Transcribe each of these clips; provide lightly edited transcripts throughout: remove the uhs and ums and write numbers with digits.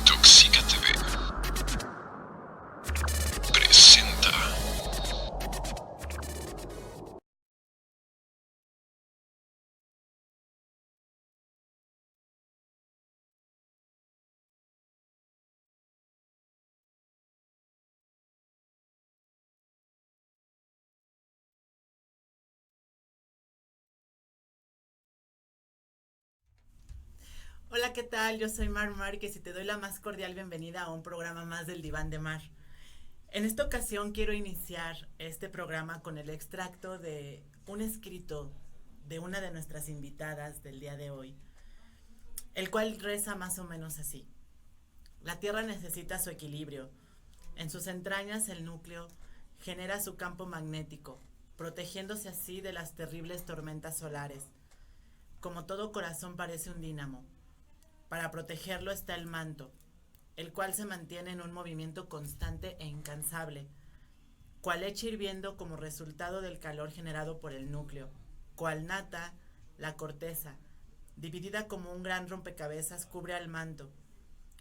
Toxica TV presenta. Hola, ¿qué tal? Yo soy Mar Márquez y te doy la más cordial bienvenida a un programa más del Diván de Mar. En esta ocasión quiero iniciar este programa con el extracto de un escrito de una de nuestras invitadas del día de hoy, el cual reza más o menos así. La Tierra necesita su equilibrio. En sus entrañas el núcleo genera su campo magnético, protegiéndose así de las terribles tormentas solares. Como todo corazón parece un dínamo. Para protegerlo está el manto, el cual se mantiene en un movimiento constante e incansable, cual leche hirviendo como resultado del calor generado por el núcleo, cual nata, la corteza, dividida como un gran rompecabezas, cubre al manto.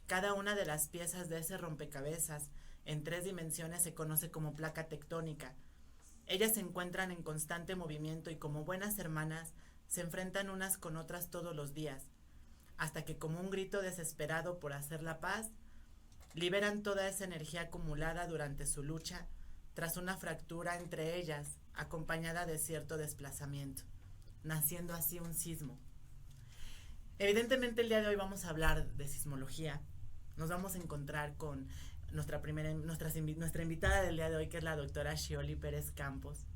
Cada una de las piezas de ese rompecabezas en 3 dimensiones se conoce como placa tectónica. Ellas se encuentran en constante movimiento y como buenas hermanas se enfrentan unas con otras todos los días, hasta que como un grito desesperado por hacer la paz, liberan toda esa energía acumulada durante su lucha tras una fractura entre ellas, acompañada de cierto desplazamiento, naciendo así un sismo. Evidentemente el día de hoy vamos a hablar de sismología. Nos vamos a encontrar con nuestra invitada del día de hoy, que es la doctora Shioli Pérez Campos,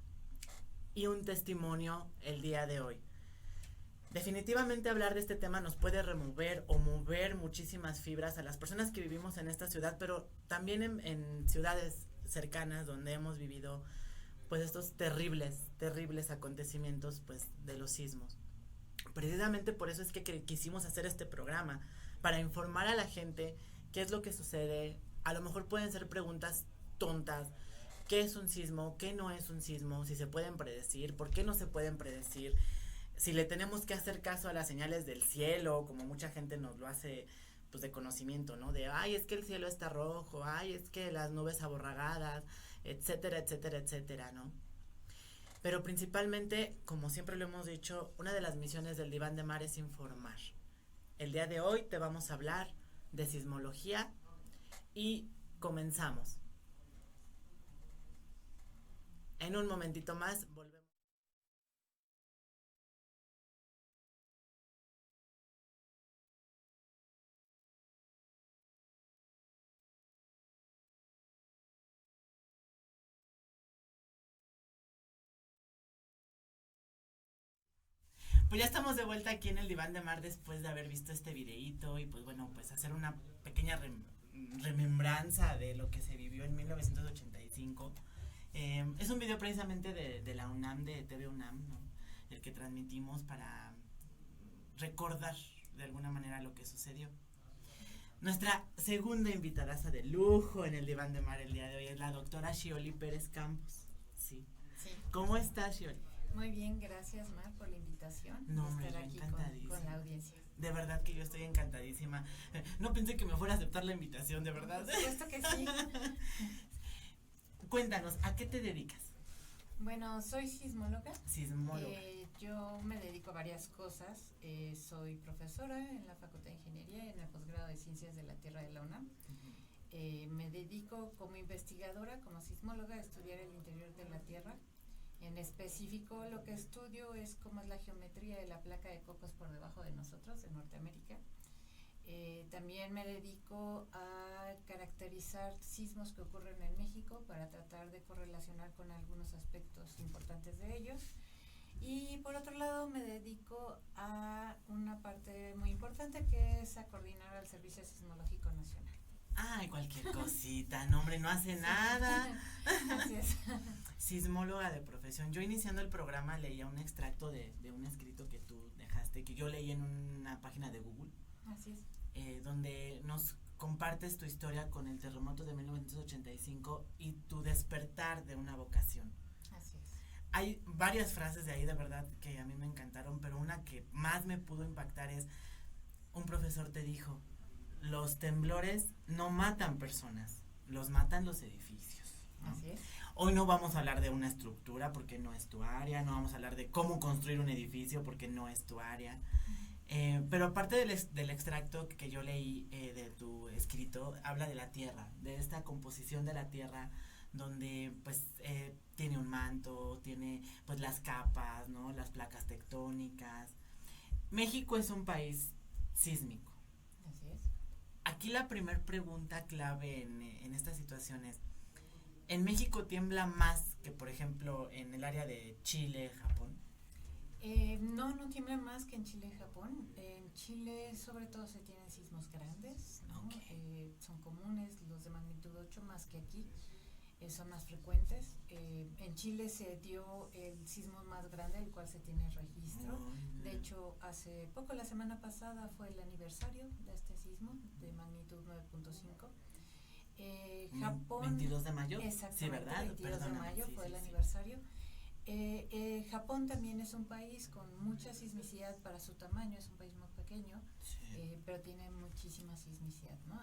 y un testimonio el día de hoy. Definitivamente hablar de este tema nos puede remover o mover muchísimas fibras a las personas que vivimos en esta ciudad, pero también en ciudades cercanas donde hemos vivido pues estos terribles acontecimientos pues de los sismos. Precisamente por eso es que quisimos hacer este programa, para informar a la gente qué es lo que sucede. A lo mejor pueden ser preguntas tontas: ¿qué es un sismo? ¿Qué no es un sismo? Si se pueden predecir, ¿por qué no se pueden predecir? Si le tenemos que hacer caso a las señales del cielo, como mucha gente nos lo hace pues de conocimiento, ¿no? De, ay, es que el cielo está rojo, ay, es que las nubes aborragadas, etcétera, etcétera, etcétera, ¿no? Pero principalmente, como siempre lo hemos dicho, una de las misiones del Diván de Mar es informar. El día de hoy te vamos a hablar de sismología y comenzamos. En un momentito más volvemos. Pues ya estamos de vuelta aquí en el Diván de Mar después de haber visto este videíto y pues bueno, pues hacer una pequeña remembranza de lo que se vivió en 1985. Es un video precisamente de la UNAM, de TV UNAM, ¿no? El que transmitimos para recordar de alguna manera lo que sucedió. Nuestra segunda invitada de lujo en el Diván de Mar el día de hoy es la doctora Shioli Pérez Campos. Sí. Sí. ¿Cómo estás, Shioli? Muy bien, gracias Mar por la invitación. No, de hombre, estar yo aquí encantadísima. con la audiencia. De verdad que yo estoy encantadísima. No pensé que me fuera a aceptar la invitación, de verdad. Por supuesto que sí. Cuéntanos, ¿a qué te dedicas? Bueno, soy sismóloga. Sismóloga. Yo me dedico a varias cosas. Soy profesora en la Facultad de Ingeniería en el posgrado de Ciencias de la Tierra de la UNAM. Me dedico como investigadora, como sismóloga, a estudiar el interior de la Tierra. En específico, lo que estudio es cómo es la geometría de la placa de Cocos por debajo de nosotros, en Norteamérica. También me dedico a caracterizar sismos que ocurren en México para tratar de correlacionar con algunos aspectos importantes de ellos. Y por otro lado me dedico a una parte muy importante, que es a coordinar al Servicio Sismológico Nacional. Ay, cualquier cosita, no, hombre, no hace nada. Así es. Sismóloga de profesión. Yo iniciando el programa leía un extracto de un escrito que tú dejaste, que yo leí en una página de Google. Así es. Donde nos compartes tu historia con el terremoto de 1985 y tu despertar de una vocación. Así es. Hay varias frases de ahí de verdad que a mí me encantaron, pero una que más me pudo impactar es: un profesor te dijo, los temblores no matan personas, los matan los edificios, ¿no? Así es. Hoy no vamos a hablar de una estructura porque no es tu área, no vamos a hablar de cómo construir un edificio porque no es tu área. Pero aparte del extracto que yo leí de tu escrito, habla de la tierra, de esta composición de la tierra donde pues tiene un manto, tiene pues las capas, ¿no? Las placas tectónicas. México es un país sísmico. Así es. Aquí la primer pregunta clave en esta situación es, ¿en México tiembla más que por ejemplo en el área de Chile, Japón? No tiembla más que en Chile y Japón. En Chile sobre todo se tienen sismos grandes, ¿no? Okay. Son comunes los de magnitud 8 más que aquí, son más frecuentes. En Chile se dio el sismo más grande del cual se tiene registro. De hecho, hace poco, la semana pasada, fue el aniversario de este sismo de magnitud 9.5. Japón, 22 de mayo. Exactamente, Sí, ¿verdad? 22 de mayo sí, fue sí, el sí. aniversario. Japón también es un país con mucha sismicidad para su tamaño, es un país muy pequeño, Sí. pero tiene muchísima sismicidad, ¿no?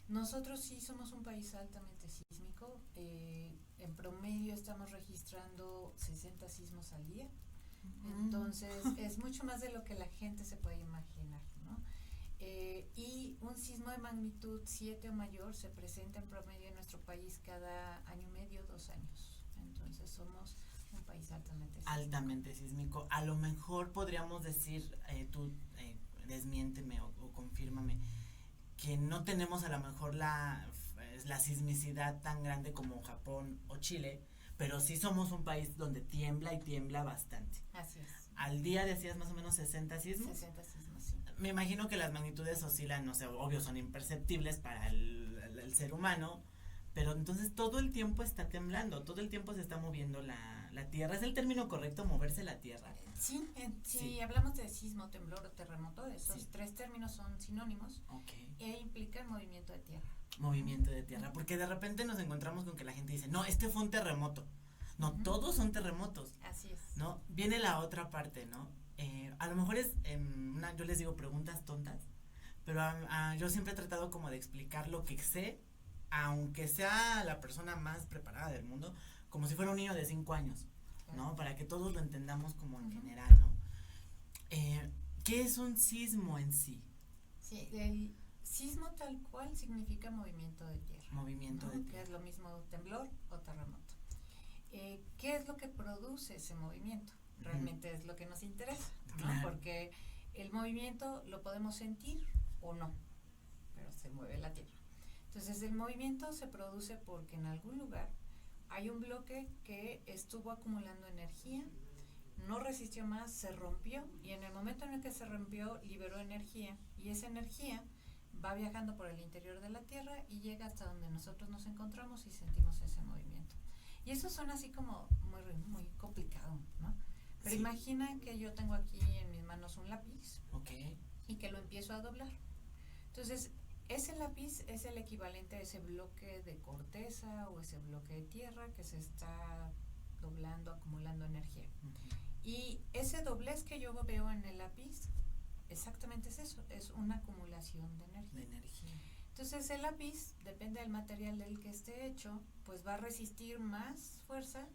Nosotros sí somos un país altamente sísmico, en promedio estamos registrando 60 sismos al día, entonces es mucho más de lo que la gente se puede imaginar, ¿no? Y un sismo de magnitud 7 o mayor se presenta en promedio en nuestro país cada año y medio, 2 años. Entonces somos un país altamente sísmico. Altamente sísmico. A lo mejor podríamos decir, tú desmiénteme o confírmame, que no tenemos a lo mejor la sismicidad tan grande como Japón o Chile, pero sí somos un país donde tiembla y tiembla bastante. Así es. Al día decías más o menos 60 sismos. 60 sismos, sí. Me imagino que las magnitudes oscilan, no sé, obvio son imperceptibles para el ser humano, pero entonces todo el tiempo está temblando, todo el tiempo se está moviendo la tierra. ¿Es el término correcto, moverse la tierra? Sí, Sí. si hablamos de sismo, temblor o terremoto, esos Sí. 3 términos son sinónimos Ok. e implican movimiento de tierra. Movimiento de tierra, porque de repente nos encontramos con que la gente dice, no, este fue un terremoto. No, todos son terremotos, Así es. ¿no? Viene la otra parte, ¿no? A lo mejor es, yo les digo preguntas tontas, pero yo siempre he tratado como de explicar lo que sé, aunque sea la persona más preparada del mundo, como si fuera un niño de 5 años, ¿no? Para que todos lo entendamos como en general, ¿no? ¿Qué es un sismo en sí? Sí, el sismo tal cual significa movimiento de tierra. Movimiento ¿no? de Que tierra. es lo mismo temblor o terremoto. ¿Qué es lo que produce ese movimiento? Realmente es lo que nos interesa, ¿no? Claro. Porque el movimiento lo podemos sentir o no, pero se mueve la tierra. Entonces el movimiento se produce porque en algún lugar hay un bloque que estuvo acumulando energía, no resistió más, se rompió, y en el momento en el que se rompió liberó energía, y esa energía va viajando por el interior de la Tierra y llega hasta donde nosotros nos encontramos y sentimos ese movimiento. Y eso suena así como muy complicado, ¿no? Pero Sí. imagina que yo tengo aquí en mis manos un lápiz Ok. y que lo empiezo a doblar. Entonces, ese lápiz es el equivalente a ese bloque de corteza o ese bloque de tierra que se está doblando, acumulando energía. Y ese doblez que yo veo en el lápiz, exactamente es eso, es una acumulación de energía. De energía. Entonces el lápiz, depende del material del que esté hecho, pues va a resistir más fuerza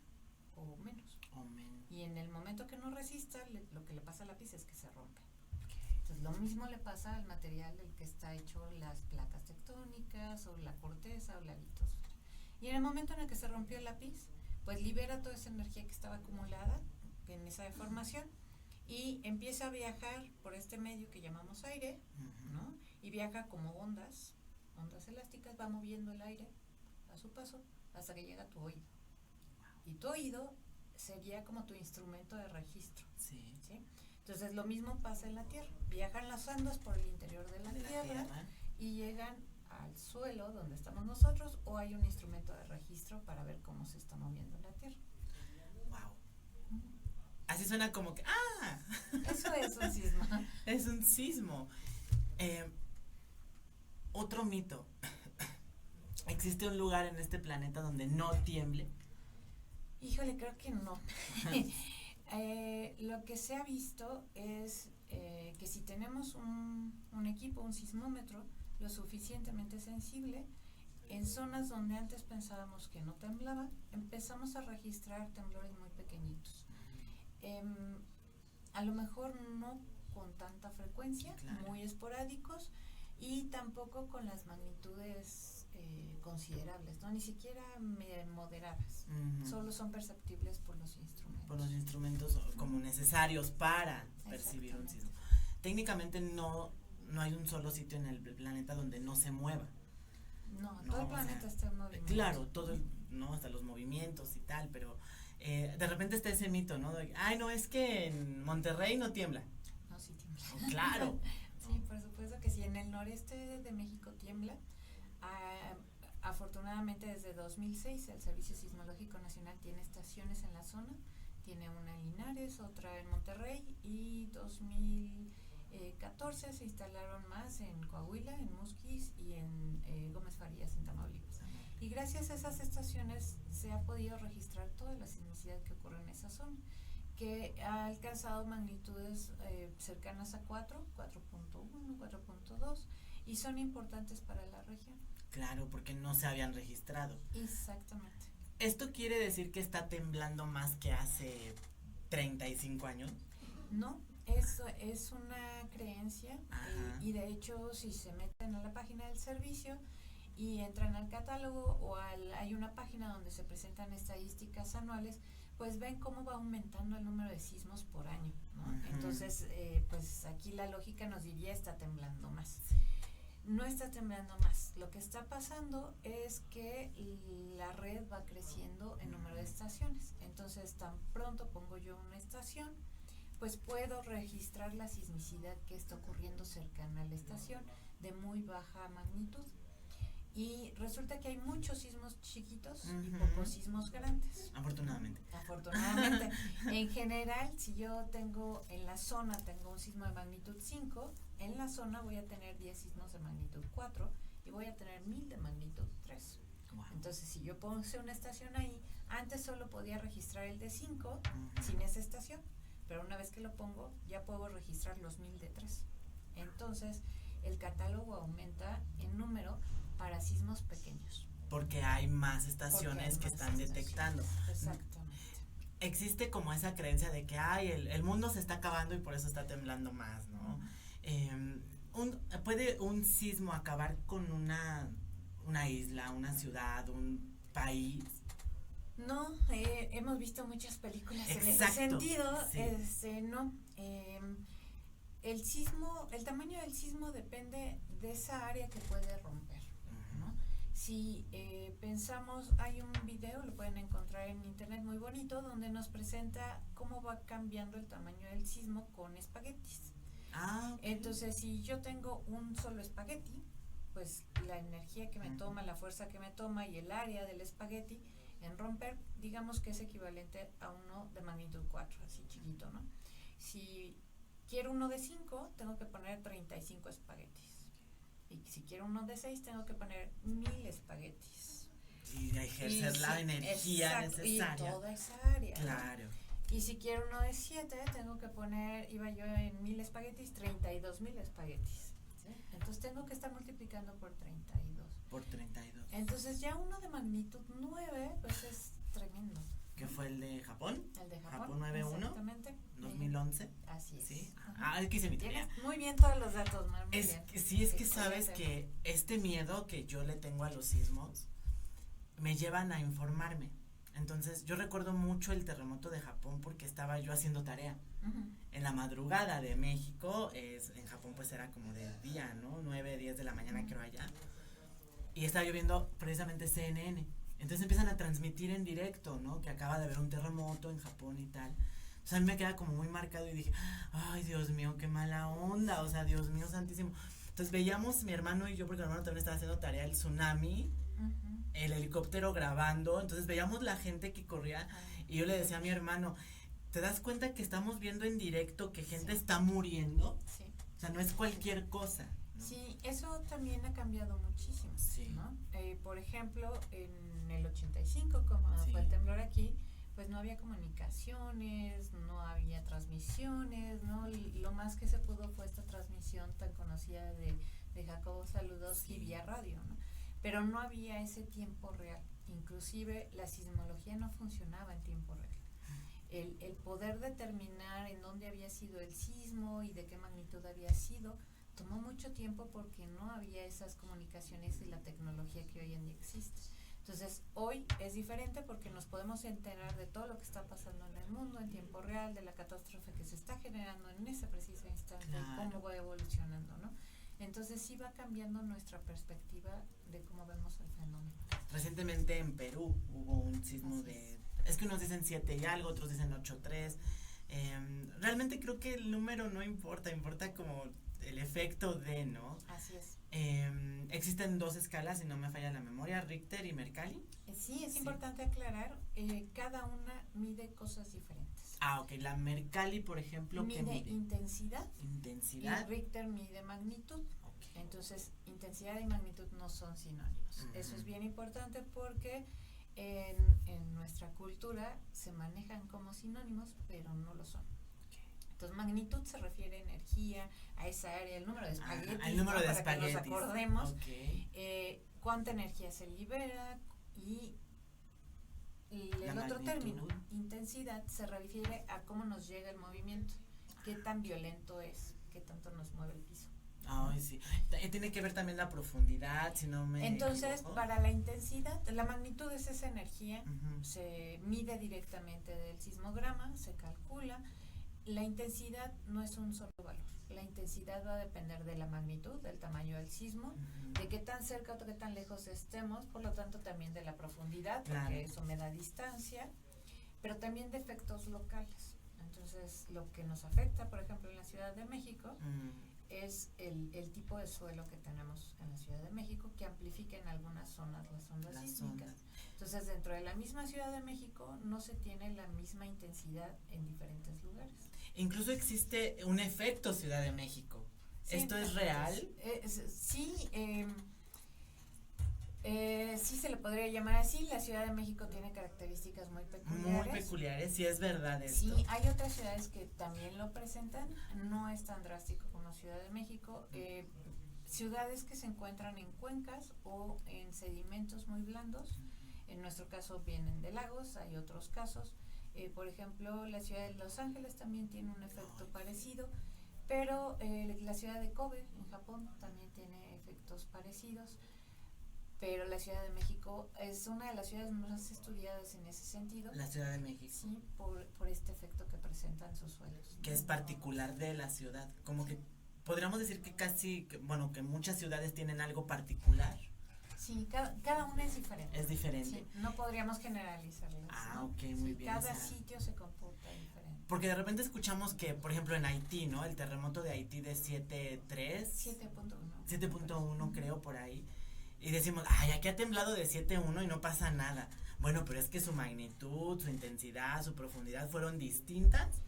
o menos. O menos. Y en el momento que no resista, lo que le pasa al lápiz es que se rompe. Ok. Entonces lo mismo le pasa al material del que está hecho las placas tectónicas o la corteza o la litosfera. Y en el momento en el que se rompió el lápiz, pues libera toda esa energía que estaba acumulada en esa deformación y empieza a viajar por este medio que llamamos aire, ¿no? Y viaja como ondas elásticas, va moviendo el aire a su paso hasta que llega a tu oído. Y tu oído sería como tu instrumento de registro. Sí. ¿Sí? Entonces lo mismo pasa en la Tierra. Viajan las ondas por el interior de la tierra y llegan al suelo donde estamos nosotros, o hay un instrumento de registro para ver cómo se está moviendo la Tierra. Wow. Así suena como que, Eso es un sismo. es un sismo. Otro mito. ¿Existe un lugar en este planeta donde no tiemble? Híjole, creo que no. Lo que se ha visto es que si tenemos un equipo, un sismómetro, lo suficientemente sensible, en zonas donde antes pensábamos que no temblaba, empezamos a registrar temblores muy pequeñitos. A lo mejor no con tanta frecuencia, claro, muy esporádicos, y tampoco con las magnitudes considerables, ¿no? Ni siquiera moderadas. Solo son perceptibles por los instrumentos. Por los instrumentos como necesarios para percibir un sismo. Técnicamente no hay un solo sitio en el planeta donde no se mueva. No, todo el planeta está en movimiento. Claro, todo, ¿no? Hasta los movimientos y tal, pero de repente está ese mito, ¿no? Ay, no, es que en Monterrey no tiembla. No, sí tiembla. Claro. Sí, por supuesto que sí. En el noreste de México tiembla. Afortunadamente desde 2006 el Servicio Sismológico Nacional tiene estaciones en la zona. Tiene una en Linares, otra en Monterrey, y 2014 se instalaron más en Coahuila, en Musquis y en Gómez Farías, en Tamaulipas. Y gracias a esas estaciones se ha podido registrar toda la sismicidad que ocurre en esa zona, que ha alcanzado magnitudes cercanas a 4, 4.1, 4.2, y son importantes para la región. Claro, porque no se habían registrado. Exactamente. ¿Esto quiere decir que está temblando más que hace 35 años? No, eso es una creencia, y de hecho si se meten a la página del servicio y entran al catálogo o hay una página donde se presentan estadísticas anuales, pues ven cómo va aumentando el número de sismos por año, ¿no? Entonces, pues aquí la lógica nos diría está temblando más. No está temblando más. Lo que está pasando es que la red va creciendo en número de estaciones. Entonces, tan pronto pongo yo una estación, pues puedo registrar la sismicidad que está ocurriendo cercana a la estación de muy baja magnitud. Y resulta que hay muchos sismos chiquitos y pocos sismos grandes. Afortunadamente. Afortunadamente. En general, si yo tengo en la zona tengo un sismo de magnitud 5, en la zona voy a tener 10 sismos de magnitud 4 y voy a tener 1000 de magnitud 3. Wow. Entonces, si yo puse una estación ahí, antes solo podía registrar el de 5 sin esa estación, pero una vez que lo pongo, ya puedo registrar los 1000 de 3. Entonces, el catálogo aumenta en número para sismos pequeños. Porque hay más estaciones que están detectando. Exactamente. Existe como esa creencia de que el mundo se está acabando y por eso está temblando más, ¿no? ¿Puede un sismo acabar con una isla, una ciudad, un país? No, hemos visto muchas películas en ese Exacto, sentido. sí. No. El tamaño del sismo depende de esa área que puede romper, ¿no? Si pensamos, hay un video, lo pueden encontrar en internet muy bonito, donde nos presenta cómo va cambiando el tamaño del sismo con espaguetis. Okay. Entonces, si yo tengo un solo espagueti, pues la energía que me toma, la fuerza que me toma y el área del espagueti en romper, digamos que es equivalente a uno de magnitud 4, así chiquito, ¿no? Si quiero uno de 5, tengo que poner 35 espaguetis. Y si quiero uno de 6, tengo que poner 1000 espaguetis. Y ejercer la energía necesaria. Y toda esa área. Claro. ¿No? Y si quiero uno de 7, tengo que poner, iba yo en 1000 espaguetis, 32,000 espaguetis. ¿Sí? Entonces tengo que estar multiplicando por 32. Por 32. Entonces ya uno de magnitud 9, pues es tremendo. ¿Qué fue el de Japón? El de Japón. Japón 9.1. Exactamente. 2011. Así es. Sí. Aquí se me tenía. Muy bien todos los datos, Mar. Muy bien. Sí, es que sabes que este miedo que yo le tengo a los sismos me llevan a informarme. Entonces, yo recuerdo mucho el terremoto de Japón porque estaba yo haciendo tarea. En la madrugada de México, en Japón pues era como de día, ¿no? 9, 10 de la mañana creo allá. Y estaba yo viendo precisamente CNN. Entonces empiezan a transmitir en directo, ¿no? Que acaba de haber un terremoto en Japón y tal. O sea, a mí me queda como muy marcado y dije, ay, Dios mío, qué mala onda, o sea, Dios mío santísimo. Entonces veíamos mi hermano y yo, porque mi hermano también estaba haciendo tarea, el tsunami, el helicóptero grabando, entonces veíamos la gente que corría y yo le decía a mi hermano, ¿te das cuenta que estamos viendo en directo que gente está muriendo? Sí. O sea, no es cualquier cosa, ¿no? Sí, eso también ha cambiado muchísimo, sí, ¿no? Por ejemplo, en el 85, como sí, fue el temblor aquí, pues no había comunicaciones, no había transmisiones, ¿no? Lo más que se pudo fue esta transmisión tan conocida de Jacobo Saludowski vía radio, ¿no? Pero no había ese tiempo real. Inclusive la sismología no funcionaba en tiempo real. El poder determinar en dónde había sido el sismo y de qué magnitud había sido tomó mucho tiempo porque no había esas comunicaciones y la tecnología que hoy en día existe. Entonces, hoy es diferente porque nos podemos enterar de todo lo que está pasando en el mundo en tiempo real, de la catástrofe que se está generando en ese preciso instante, cómo va evolucionando, ¿no? Entonces, sí va cambiando nuestra perspectiva de cómo vemos el fenómeno. Recientemente en Perú hubo un sismo es que unos dicen 7 y algo, otros dicen 8.3. Realmente creo que el número no importa, importa como el efecto de, ¿no? Así es. Existen 2 escalas, si no me falla la memoria, Richter y Mercalli. Sí, es importante aclarar, cada una mide cosas diferentes. Ok, la Mercalli, por ejemplo, mide ¿qué mide? Intensidad. Intensidad. Y Richter mide magnitud. Okay. Entonces, intensidad y magnitud no son sinónimos. Uh-huh. Eso es bien importante porque en nuestra cultura se manejan como sinónimos, pero no lo son. Entonces, magnitud se refiere a energía, a esa área, el número de espaguetis, el número de para espaguetis. que nos acordemos, Okay. Cuánta energía se libera y el otro término, intensidad, se refiere a cómo nos llega el movimiento, qué tan violento es, qué tanto nos mueve el piso. Ay, sí. Tiene que ver también la profundidad, si no me Entonces, equivoco. para la intensidad, la magnitud es esa energía, Uh-huh. se mide directamente del sismograma, se calcula. La intensidad no es un solo valor. La intensidad va a depender de la magnitud, del tamaño del sismo, Uh-huh. de qué tan cerca o qué tan lejos estemos, por lo tanto también de la profundidad, Claro. porque eso me da distancia, pero también de efectos locales. Entonces, lo que nos afecta, por ejemplo, en la Ciudad de México, es el tipo de suelo que tenemos en la Ciudad de México, que amplifica en algunas zonas las ondas sísmicas. Entonces, dentro de la misma Ciudad de México no se tiene la misma intensidad en diferentes lugares. Incluso existe un efecto Ciudad de México. Sí, ¿Esto es real? Sí se le podría llamar así. La Ciudad de México tiene características muy peculiares. Muy peculiares, sí es verdad esto. Sí, hay otras ciudades que también lo presentan, no es tan drástico como Ciudad de México. Ciudades que se encuentran en cuencas o en sedimentos muy blandos, en nuestro caso vienen de lagos, hay otros casos. Por ejemplo, la ciudad de Los Ángeles también tiene un efecto parecido, pero la ciudad de Kobe, en Japón, también tiene efectos parecidos. Pero la Ciudad de México es una de las ciudades más estudiadas en ese sentido. La Ciudad de México. Sí, por este efecto que presentan sus suelos. Que es particular de la ciudad. Como que podríamos decir que que muchas ciudades tienen algo particular. Sí, cada una es diferente. Es diferente. Sí, no podríamos generalizarlas. ¿No? Ok, muy bien. Cada sitio se comporta diferente. Porque de repente escuchamos que, por ejemplo, en Haití, ¿no? El terremoto de Haití de 7.3. 7.1. 7.1 creo por ahí. Y decimos, aquí ha temblado de 7.1 y no pasa nada. Bueno, pero es que su magnitud, su intensidad, su profundidad fueron distintas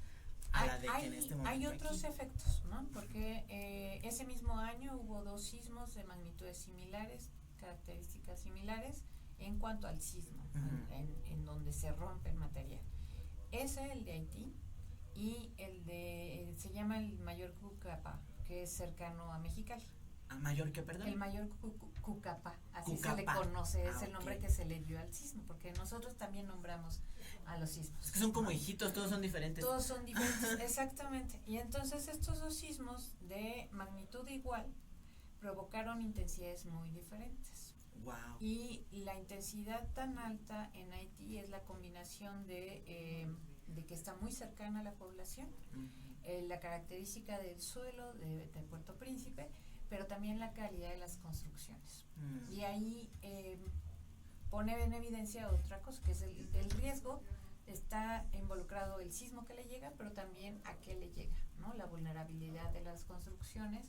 a la de que en este momento. Hay otros aquí. efectos, ¿no? Porque ese mismo año hubo 2 sismos de magnitudes similares, características similares en cuanto al sismo, Uh-huh. en donde se rompe el material. Ese, el de Haití, y se llama el Mayor Cucapá, que es cercano a Mexicali. ¿A mayor que, perdón? El Mayor Cucapá, así Cucapá. se le conoce, es el nombre Ok. que se le dio al sismo, porque nosotros también nombramos a los sismos. Es que son como hijitos, todos son diferentes. Todos son diferentes, exactamente. Y entonces estos 2 sismos de magnitud igual provocaron intensidades muy diferentes. Wow. Y la intensidad tan alta en Haití es la combinación de que está muy cercana a la población, la característica del suelo de Puerto Príncipe, pero también la calidad de las construcciones. Y ahí pone en evidencia otra cosa, que es el riesgo. Está involucrado el sismo que le llega, pero también a qué le llega, ¿no? La vulnerabilidad de las construcciones,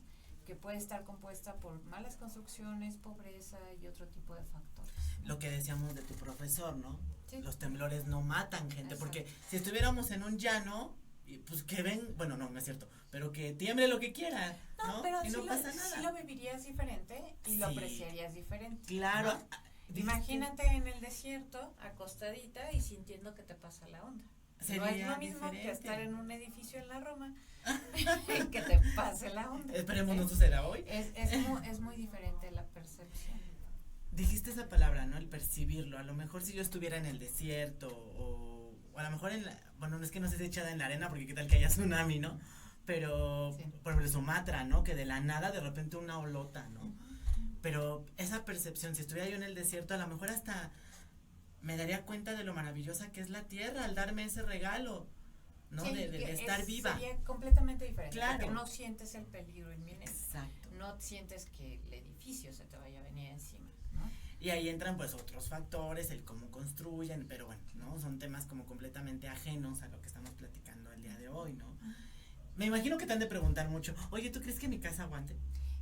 que puede estar compuesta por malas construcciones, pobreza y otro tipo de factores. Lo que decíamos de tu profesor, ¿no? Sí. Los temblores no matan gente, Exacto. porque si estuviéramos en un llano, pues que bueno, no es cierto, pero que tiemble lo que quiera, ¿no? Pero y no sí pasa nada. sí lo vivirías diferente y lo Sí. apreciarías diferente. Claro. ¿No? Imagínate en el desierto, acostadita y sintiendo que te pasa la onda. No es lo mismo que estar en un edificio en la Roma que te pase la onda. Esperemos no suceda hoy. Es muy diferente la percepción. Dijiste esa palabra, ¿no? El percibirlo. A lo mejor si yo estuviera en el desierto o a lo mejor bueno, no es que no esté echada en la arena porque qué tal que haya tsunami, ¿no? Pero, Sí. por ejemplo, Sumatra, ¿no? Que de la nada de repente una olota, ¿no? Pero esa percepción, si estuviera yo en el desierto, a lo mejor hasta me daría cuenta de lo maravillosa que es la tierra al darme ese regalo, ¿no? Sí, de estar viva. Sería completamente diferente. Claro. Porque no sientes el peligro inminente. Exacto. No sientes que el edificio se te vaya a venir encima, ¿no? Y ahí entran pues otros factores, el cómo construyen, pero bueno, ¿no? Son temas como completamente ajenos a lo que estamos platicando el día de hoy, ¿no? Me imagino que te han de preguntar mucho, oye, ¿tú crees que mi casa aguante?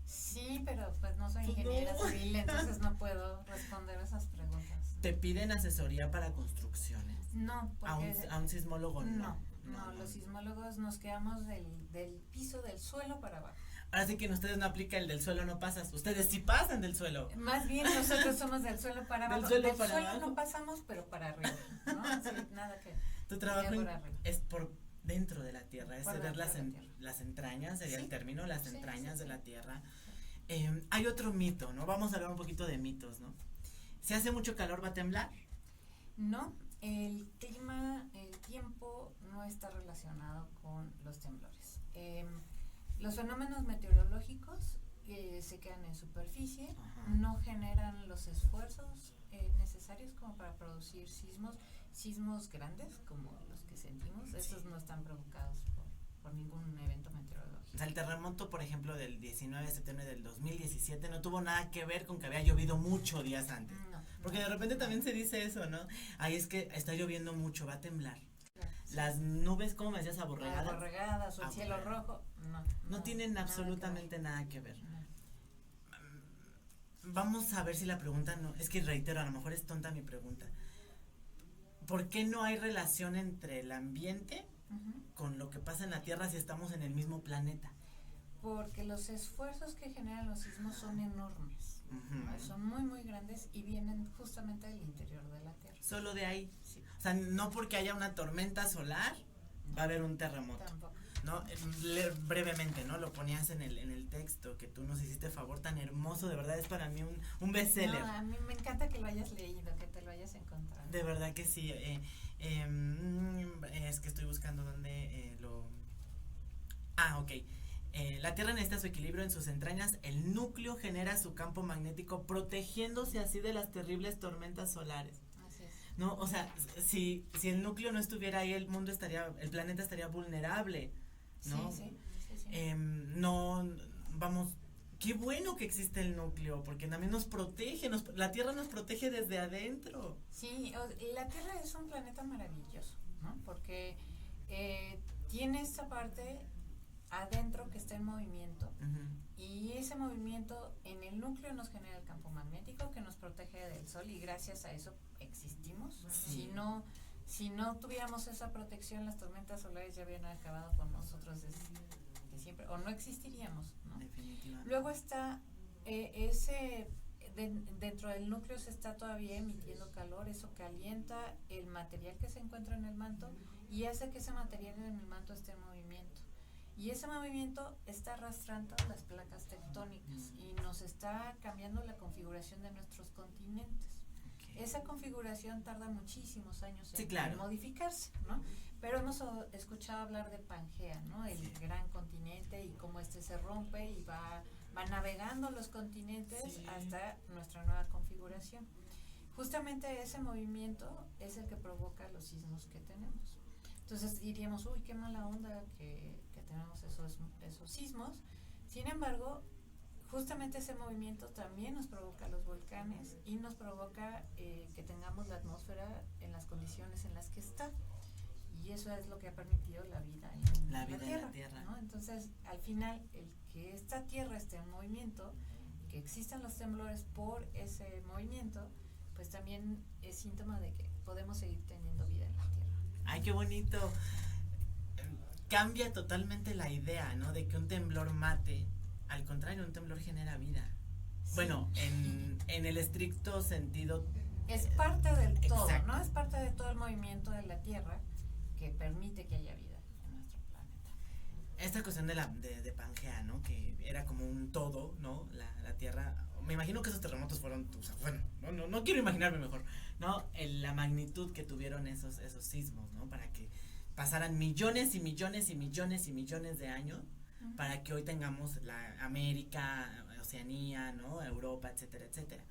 Sí, pero pues no soy Pues ingeniera no. civil, entonces no puedo responder esas preguntas. ¿Te piden asesoría para construcciones? No, porque A un sismólogo no. no, los sismólogos nos quedamos del piso, del suelo para abajo. Ahora sí que en ustedes no aplica el del suelo no pasas, ustedes sí pasan del suelo. Más bien nosotros somos del suelo para abajo. Del suelo para abajo. no pasamos, pero para arriba, ¿no? Sí, nada que. Tu trabajo por arriba. es por dentro de la tierra, es Por ver dentro de la tierra. las entrañas, sería Sí. el término, las Sí, entrañas sí, de sí. la tierra. Hay otro mito, ¿no? Vamos a hablar un poquito de mitos, ¿no? Si hace mucho calor, ¿va a temblar? No, el clima, el tiempo no está relacionado con los temblores. Los fenómenos meteorológicos se quedan en superficie, Ajá. no generan los esfuerzos necesarios como para producir sismos grandes como los que sentimos. Sí. Estos no están provocados por ningún evento meteorológico. O sea, el terremoto, por ejemplo, del 19 de septiembre del 2017 no tuvo nada que ver con que había llovido mucho días antes. No, Porque no, de repente no. también se dice eso, ¿no? Ahí es que está lloviendo mucho, va a temblar. Claro, sí. Las nubes, ¿cómo me decías? Aborregadas. Aborregadas o el cielo Aborregadas. rojo, no. No tienen nada que ver. absolutamente nada que ver. No. Vamos a ver si la pregunta no, es que reitero, a lo mejor es tonta mi pregunta. ¿Por qué no hay relación entre el ambiente Ujú. con lo que pasa en la Tierra si estamos en el mismo planeta? Porque los esfuerzos que generan los sismos son enormes, Ujú. son muy muy grandes y vienen justamente del interior de la Tierra. Solo de ahí. Sí, O sea, no porque haya una tormenta solar va a haber un terremoto. tampoco. ¿No? Brevemente, ¿no? Lo ponías en el texto, que tú nos hiciste favor tan hermoso, de verdad es para mí un bestseller. No, a mí me encanta que lo hayas leído, que te lo hayas encontrado. De verdad que sí. Es que estoy buscando dónde lo... Ah, ok. La Tierra necesita su equilibrio en sus entrañas. El núcleo genera su campo magnético protegiéndose así de las terribles tormentas solares. Así es. ¿No? O sea, si el núcleo no estuviera ahí, el planeta estaría vulnerable, ¿no? Sí. No, vamos, qué bueno que existe el núcleo, porque también nos protege, la Tierra nos protege desde adentro. Sí, la Tierra es un planeta maravilloso, ¿no? Porque tiene esta parte adentro que está en movimiento. Uh-huh. Y ese movimiento en el núcleo nos genera el campo magnético que nos protege del sol y gracias a eso existimos. Sí. Si no tuviéramos esa protección, las tormentas solares ya habrían acabado con nosotros desde siempre o no existiríamos, ¿no? Definitivamente. Luego está dentro del núcleo se está todavía emitiendo calor, eso calienta el material que se encuentra en el manto y hace que ese material en el manto esté en movimiento. Y ese movimiento está arrastrando las placas tectónicas y nos está cambiando la configuración de nuestros continentes. Okay. Esa configuración tarda muchísimos años Sí, en claro. modificarse, ¿no? Pero hemos escuchado hablar de Pangea, ¿no? El Sí. gran continente y cómo se rompe y va navegando los continentes Sí. hasta nuestra nueva configuración. Justamente ese movimiento es el que provoca los sismos que tenemos. Entonces diríamos, uy, qué mala onda que tenemos esos sismos. Sin embargo, justamente ese movimiento también nos provoca los volcanes y nos provoca que tengamos la atmósfera en las condiciones en las que está. Y eso es lo que ha permitido la vida en la Tierra. ¿No? Entonces, al final, el que esta Tierra esté en movimiento, que existan los temblores por ese movimiento, pues también es síntoma de que podemos seguir teniendo vida en la Tierra. Ay, qué bonito. Cambia totalmente la idea, ¿no? De que un temblor mate. Al contrario, un temblor genera vida. Bueno, en el estricto sentido. Es parte del todo, Exacto. ¿no? Es parte de todo el movimiento de la Tierra que permite que haya vida en nuestro planeta. Esta cuestión de Pangea, ¿no? Que era como un todo, ¿no? La Tierra. Me imagino que esos terremotos fueron, o sea, bueno, no quiero imaginarme mejor, ¿no? La magnitud que tuvieron esos sismos, ¿no? Para que pasaran millones y millones y millones y millones de años para que hoy tengamos la América, Oceanía, ¿no? Europa, etcétera, etcétera.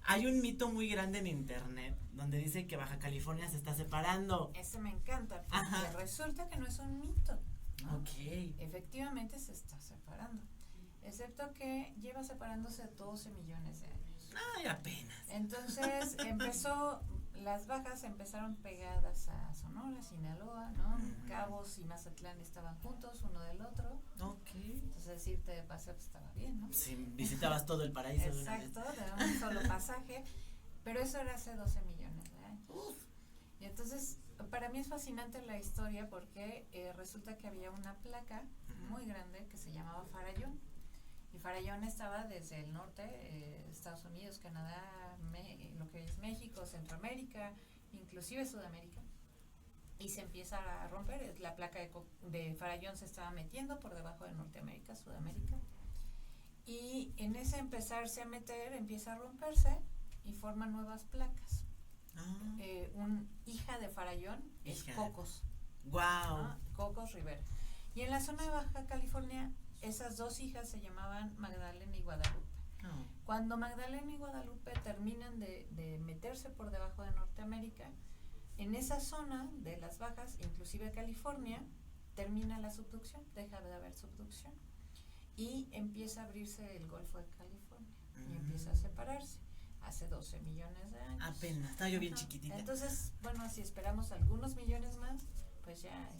Hay un mito muy grande en internet donde dice que Baja California se está separando. Ese me encanta, porque Ajá. resulta que no es un mito, ¿no? Ok. Efectivamente se está separando, excepto que lleva separándose 12 millones de años. Ay, apenas. Entonces las bajas empezaron pegadas a Sonora, Sinaloa, ¿no? Ujú. Cabos y Mazatlán estaban juntos, uno del otro. Ok. Entonces irte de paseo pues estaba bien, ¿no? Si visitabas todo el paraíso de una vez. Exacto, de un solo pasaje. Pero eso era hace 12 millones de años. Y entonces, para mí es fascinante la historia porque resulta que había una placa muy grande que se llamaba Farallón. Y Farallón estaba desde el norte, Estados Unidos, Canadá, lo que es México, Centroamérica, inclusive Sudamérica. Y se empieza a romper, la placa de Farallón se estaba metiendo por debajo de Norteamérica, Sudamérica. Y en ese empezarse a meter, empieza a romperse y forman nuevas placas. Hija de Farallón es Cocos. Wow. ¿No? Cocos Rivera. Y en la zona de Baja California, esas dos hijas se llamaban Magdalena y Guadalupe. Oh. Cuando Magdalena y Guadalupe terminan de meterse por debajo de Norteamérica, en esa zona de las bajas, inclusive California, termina la subducción, deja de haber subducción. Y empieza a abrirse el Golfo de California y empieza a separarse hace 12 millones de años. Apenas, estaba yo bien chiquitita. Entonces, bueno, si esperamos algunos millones más, pues ya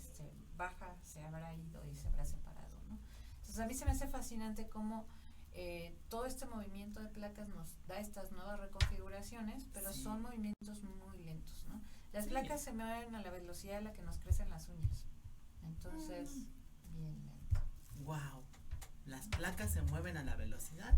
Baja se habrá ido y se habrá separado, ¿no? Entonces a mí se me hace fascinante cómo todo este movimiento de placas nos da estas nuevas reconfiguraciones, pero Sí. son movimientos muy lentos, ¿no? Las Sí. placas se mueven a la velocidad a la que nos crecen las uñas. Entonces, bien lento. Wow. Las placas se mueven a la velocidad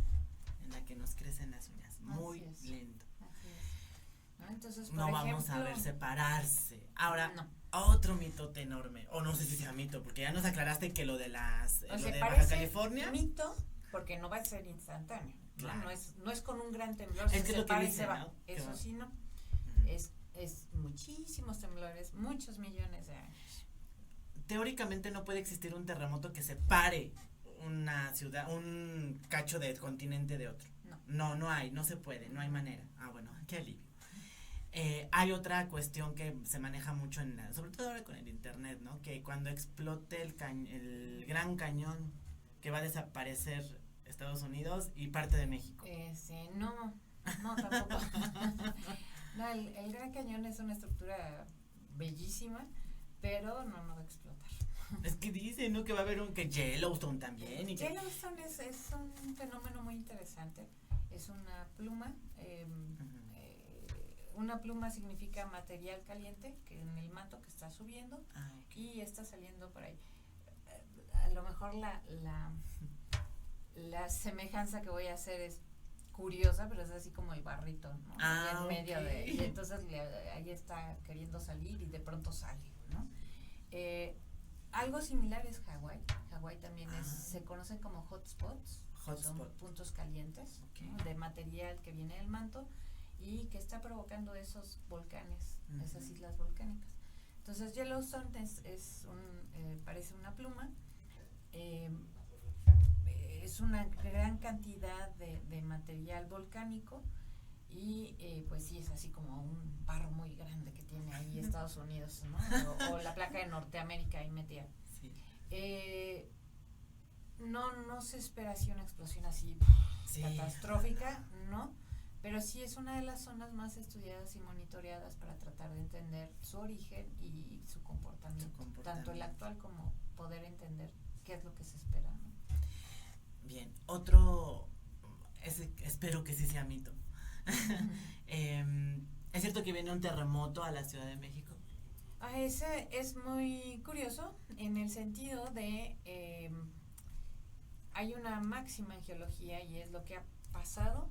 en la que nos crecen las uñas. Muy Así es. lento. Así es. ¿No? Entonces, por No vamos ejemplo, a ver separarse. Ahora, no. otro mitote enorme. O no sé si sea mito, porque ya nos aclaraste que lo de O lo sea, de Baja parece California. mito porque no va a ser instantáneo, ¿no? Claro. No es con un gran temblor, Es se que es lo que separa y dicen, se va. ¿no? Que Eso va. sí, no. Ujú. Es muchísimos temblores, muchos millones de años. Teóricamente no puede existir un terremoto que separe una ciudad, un cacho de continente de otro. No hay, no se puede, no hay manera. Ah, bueno, qué alivio. Hay otra cuestión que se maneja mucho sobre todo ahora con el internet, ¿no? Que cuando explote el Gran Cañón, que va a desaparecer Estados Unidos y parte de México. No, tampoco. No, el Gran Cañón es una estructura bellísima, pero no va a explotar. Es que dicen, ¿no? Que va a haber que Yellowstone también. Y que Yellowstone es un fenómeno muy interesante. Es una pluma. Una pluma significa material caliente que en el manto que está subiendo y está saliendo por ahí. A lo mejor la semejanza que voy a hacer es curiosa, pero es así como el barrito, ¿no? En medio y entonces ahí está queriendo salir y de pronto sale, ¿no? Algo similar es Hawái. Hawái también se conocen como hotspots, son puntos calientes, ¿no? De material que viene del manto y que está provocando esos volcanes, esas islas volcánicas. Entonces Yellowstone parece una pluma, es una gran cantidad de material volcánico y pues sí es así como un barro muy grande que tiene ahí Estados Unidos, ¿no? o la placa de Norteamérica ahí metida. Sí. No se espera así una explosión así catastrófica, ¿no? Pero sí es una de las zonas más estudiadas y monitoreadas para tratar de entender su origen y su comportamiento, tanto el actual como poder entender qué es lo que se espera, ¿no? Bien, espero que sí sea mito. ¿Es cierto que viene un terremoto a la Ciudad de México? Ese es muy curioso en el sentido de hay una máxima en geología y es lo que pasado,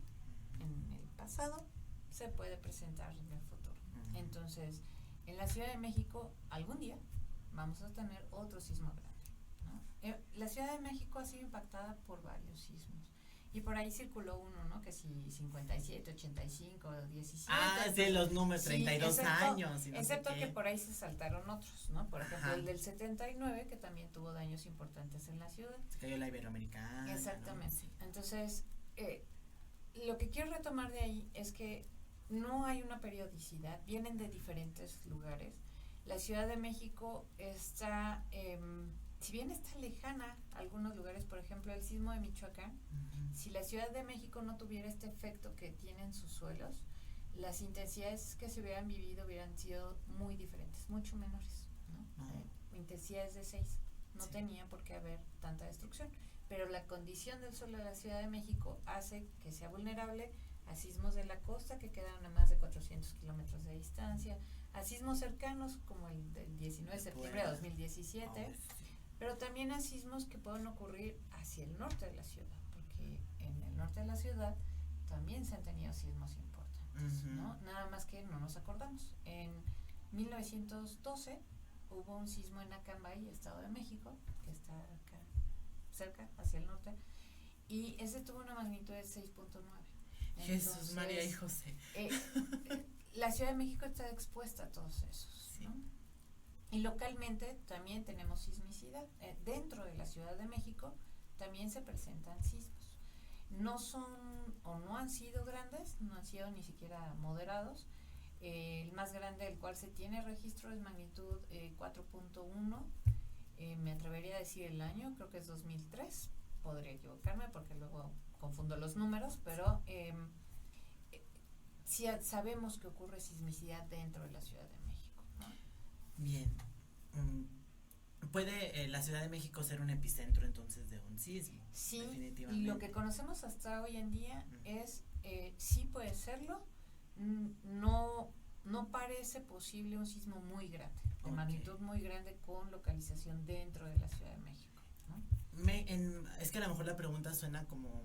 en el pasado, se puede presentar en el futuro. Entonces, en la Ciudad de México, algún día vamos a tener otro sismo grande, ¿no? La Ciudad de México ha sido impactada por varios sismos. Y por ahí circuló uno, ¿no? Que si 57, 85, 17. Ah, sí, los números, Sí, 32 excepto, años. Y no excepto sé que qué. por ahí se saltaron otros, ¿no? Por ejemplo, Ajá. el del 79, que también tuvo daños importantes en la ciudad. Se cayó la Iberoamericana. Exactamente. ¿no? Sí. Entonces, lo que quiero retomar de ahí es que no hay una periodicidad, vienen de diferentes lugares. La Ciudad de México está, si bien está lejana a algunos lugares, por ejemplo, el sismo de Michoacán, si la Ciudad de México no tuviera este efecto que tienen sus suelos, las intensidades que se hubieran vivido hubieran sido muy diferentes, mucho menores, ¿no? Intensidades de 6, no tenía por qué haber tanta destrucción, pero la condición del suelo de la Ciudad de México hace que sea vulnerable a sismos de la costa que quedan a más de 400 kilómetros de distancia, a sismos cercanos como el del 19 de septiembre de 2017, pero también a sismos que pueden ocurrir hacia el norte de la ciudad, porque en el norte de la ciudad también se han tenido sismos importantes, ¿no? Nada más que no nos acordamos. En 1912 hubo un sismo en Acambay, Estado de México, que está acá cerca, hacia el norte, y ese tuvo una magnitud de 6.9. Jesús, Entonces, María y José. La Ciudad de México está expuesta a todos esos, Sí. ¿no? Y localmente también tenemos sismicidad. Dentro de la Ciudad de México también se presentan sismos. No son o no han sido grandes, no han sido ni siquiera moderados. El más grande del cual se tiene registro es magnitud 4.1. Me atrevería a decir el año, creo que es 2003. Podría equivocarme porque luego confundo los números, pero sí sabemos que ocurre sismicidad dentro de la Ciudad de México, ¿no? Bien. ¿Puede la Ciudad de México ser un epicentro entonces de un sismo? Sí, definitivamente. lo que conocemos hasta hoy en día es, sí puede serlo, no parece posible un sismo muy grande, de magnitud muy grande con localización dentro de la Ciudad de México, ¿no? Es que a lo mejor la pregunta suena como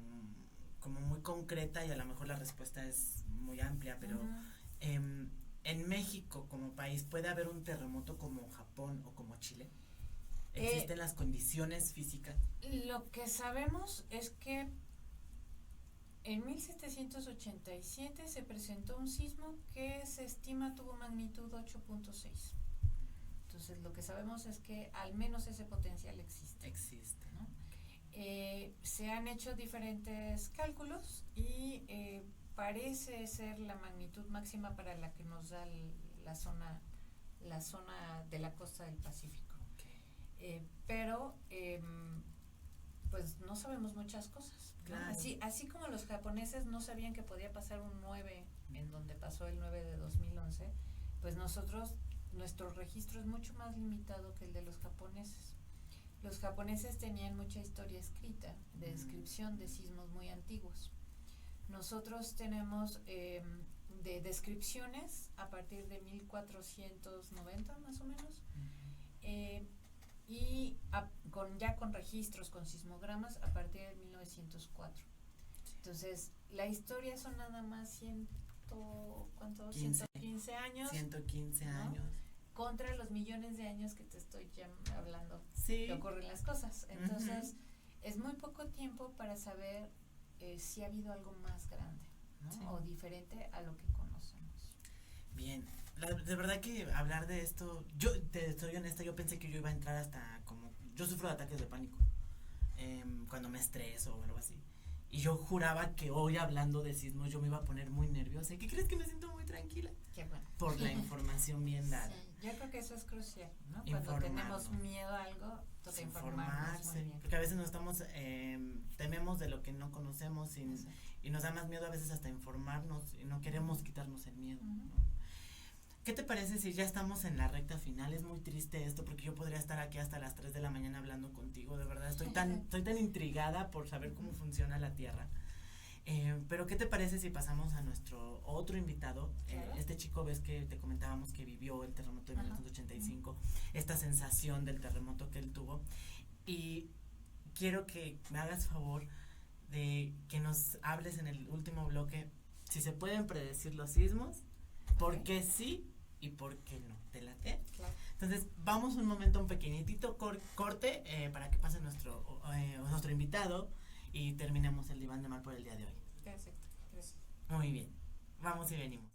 muy concreta y a lo mejor la respuesta es muy amplia, pero en México como país, ¿puede haber un terremoto como Japón o como Chile? ¿Existen las condiciones físicas? Lo que sabemos es que en 1787 se presentó un sismo que se estima tuvo magnitud 8.6. Entonces lo que sabemos es que al menos ese potencial existe. Existe, ¿no? Se han hecho diferentes cálculos y parece ser la magnitud máxima para la que nos da la zona de la costa del Pacífico. Pero pues no sabemos muchas cosas, ¿no? Claro. Así como los japoneses no sabían que podía pasar un 9 en donde pasó el 9 de 2011, pues nuestro registro es mucho más limitado que el de los japoneses. Los japoneses tenían mucha historia escrita de descripción de sismos muy antiguos. Nosotros tenemos de descripciones a partir de 1490 más o menos, y ya con registros, con sismogramas a partir de 1904. Entonces, la historia son nada más 115 años. 115 ¿no? años. Contra los millones de años que te estoy ya hablando Sí. que ocurren las cosas. Entonces, es muy poco tiempo para saber si ha habido algo más grande, ¿no? Sí. O diferente a lo que conocemos. Bien, de verdad que hablar de esto, yo te estoy honesta, yo pensé que yo iba a entrar hasta como, yo sufro de ataques de pánico cuando me estreso o algo así, y yo juraba que hoy hablando de sismos yo me iba a poner muy nerviosa. ¿Y qué crees? Que me siento muy tranquila Qué bueno. por la información bien dada. Sí, yo creo que eso es crucial, ¿no? Cuando tenemos miedo a algo, toca informarnos muy bien. Porque a veces tememos de lo que no conocemos y nos da más miedo a veces hasta informarnos y no queremos quitarnos el miedo, ¿no? ¿Qué te parece si ya estamos en la recta final? Es muy triste esto porque yo podría estar aquí hasta las 3 de la mañana hablando contigo, de verdad estoy tan intrigada por saber cómo funciona la Tierra. Pero ¿qué te parece si pasamos a nuestro otro invitado? Claro. Este chico, ves que te comentábamos que vivió el terremoto de 1985, esta sensación del terremoto que él tuvo, y quiero que me hagas favor de que nos hables en el último bloque si se pueden predecir los sismos, por qué sí y por qué no. ¿Te late? Claro. Entonces, vamos un momento, un pequeñitito corte para que pase nuestro invitado y terminemos el diván de mar por el día de hoy. Perfecto. Gracias. Muy bien. Vamos y venimos.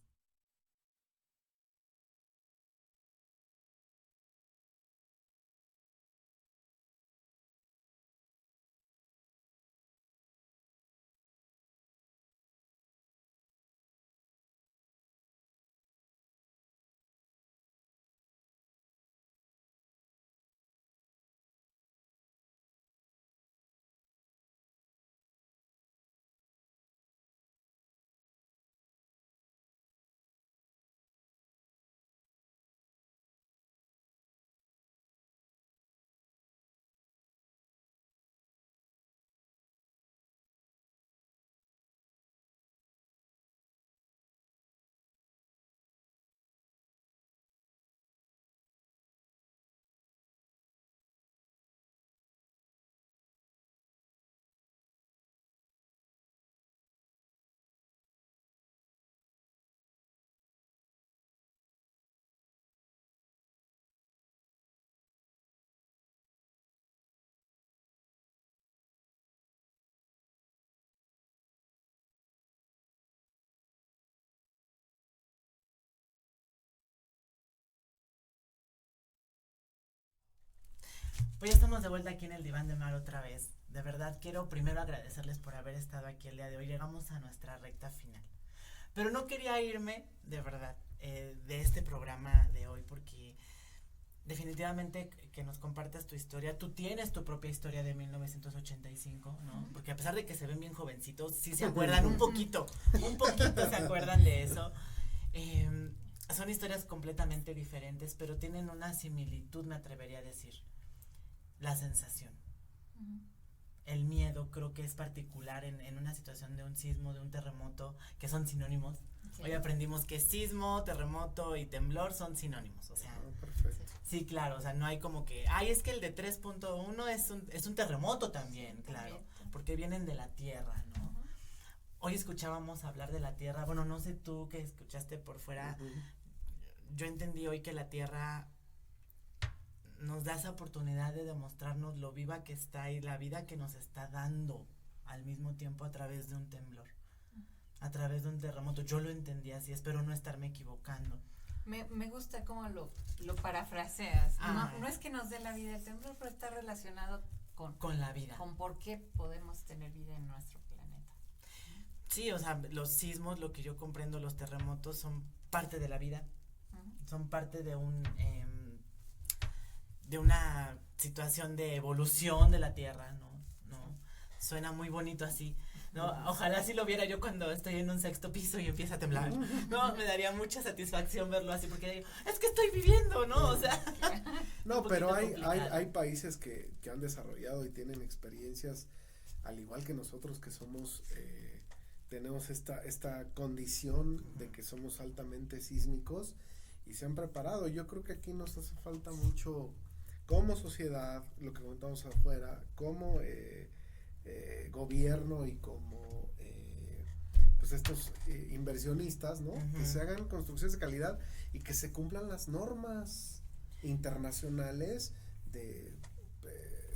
Pues ya estamos de vuelta aquí en el diván de mar otra vez. De verdad quiero primero agradecerles por haber estado aquí el día de hoy. Llegamos a nuestra recta final. Pero no quería irme, de verdad, de este programa de hoy porque definitivamente que nos compartas tu historia. Tú tienes tu propia historia de 1985, ¿no? Porque a pesar de que se ven bien jovencitos, sí se acuerdan un poquito se acuerdan de eso. Son historias completamente diferentes, pero tienen una similitud, me atrevería a decir. La sensación. El miedo creo que es particular en una situación de un sismo, de un terremoto, que son sinónimos. Sí. Hoy aprendimos que sismo, terremoto y temblor son sinónimos, o sea. Perfecto. Sí, claro, o sea, no hay como que, es que el de 3.1 es un terremoto también, claro, porque vienen de la tierra, ¿no? Hoy escuchábamos hablar de la tierra, bueno, no sé tú que escuchaste por fuera, yo entendí hoy que la tierra nos da esa oportunidad de demostrarnos lo viva que está y la vida que nos está dando al mismo tiempo a través de un temblor, a través de un terremoto. Yo lo entendí así, espero no estarme equivocando. Me gusta cómo lo parafraseas. No es que nos dé la vida el temblor, pero está relacionado con la vida. Con por qué podemos tener vida en nuestro planeta. Sí, o sea, los sismos, lo que yo comprendo, los terremotos son parte de la vida, son parte de de una situación de evolución de la Tierra, ¿no? Suena muy bonito así, ¿no? Ojalá así lo viera yo cuando estoy en un 6º piso y empieza a temblar, ¿no? Me daría mucha satisfacción verlo así, porque digo, es que estoy viviendo, ¿no? O sea. No, pero hay países que han desarrollado y tienen experiencias, al igual que nosotros que somos, tenemos esta condición de que somos altamente sísmicos y se han preparado. Yo creo que aquí nos hace falta mucho como sociedad, lo que comentamos afuera, como gobierno y como pues estos inversionistas, ¿no? Que se hagan construcciones de calidad y que se cumplan las normas internacionales de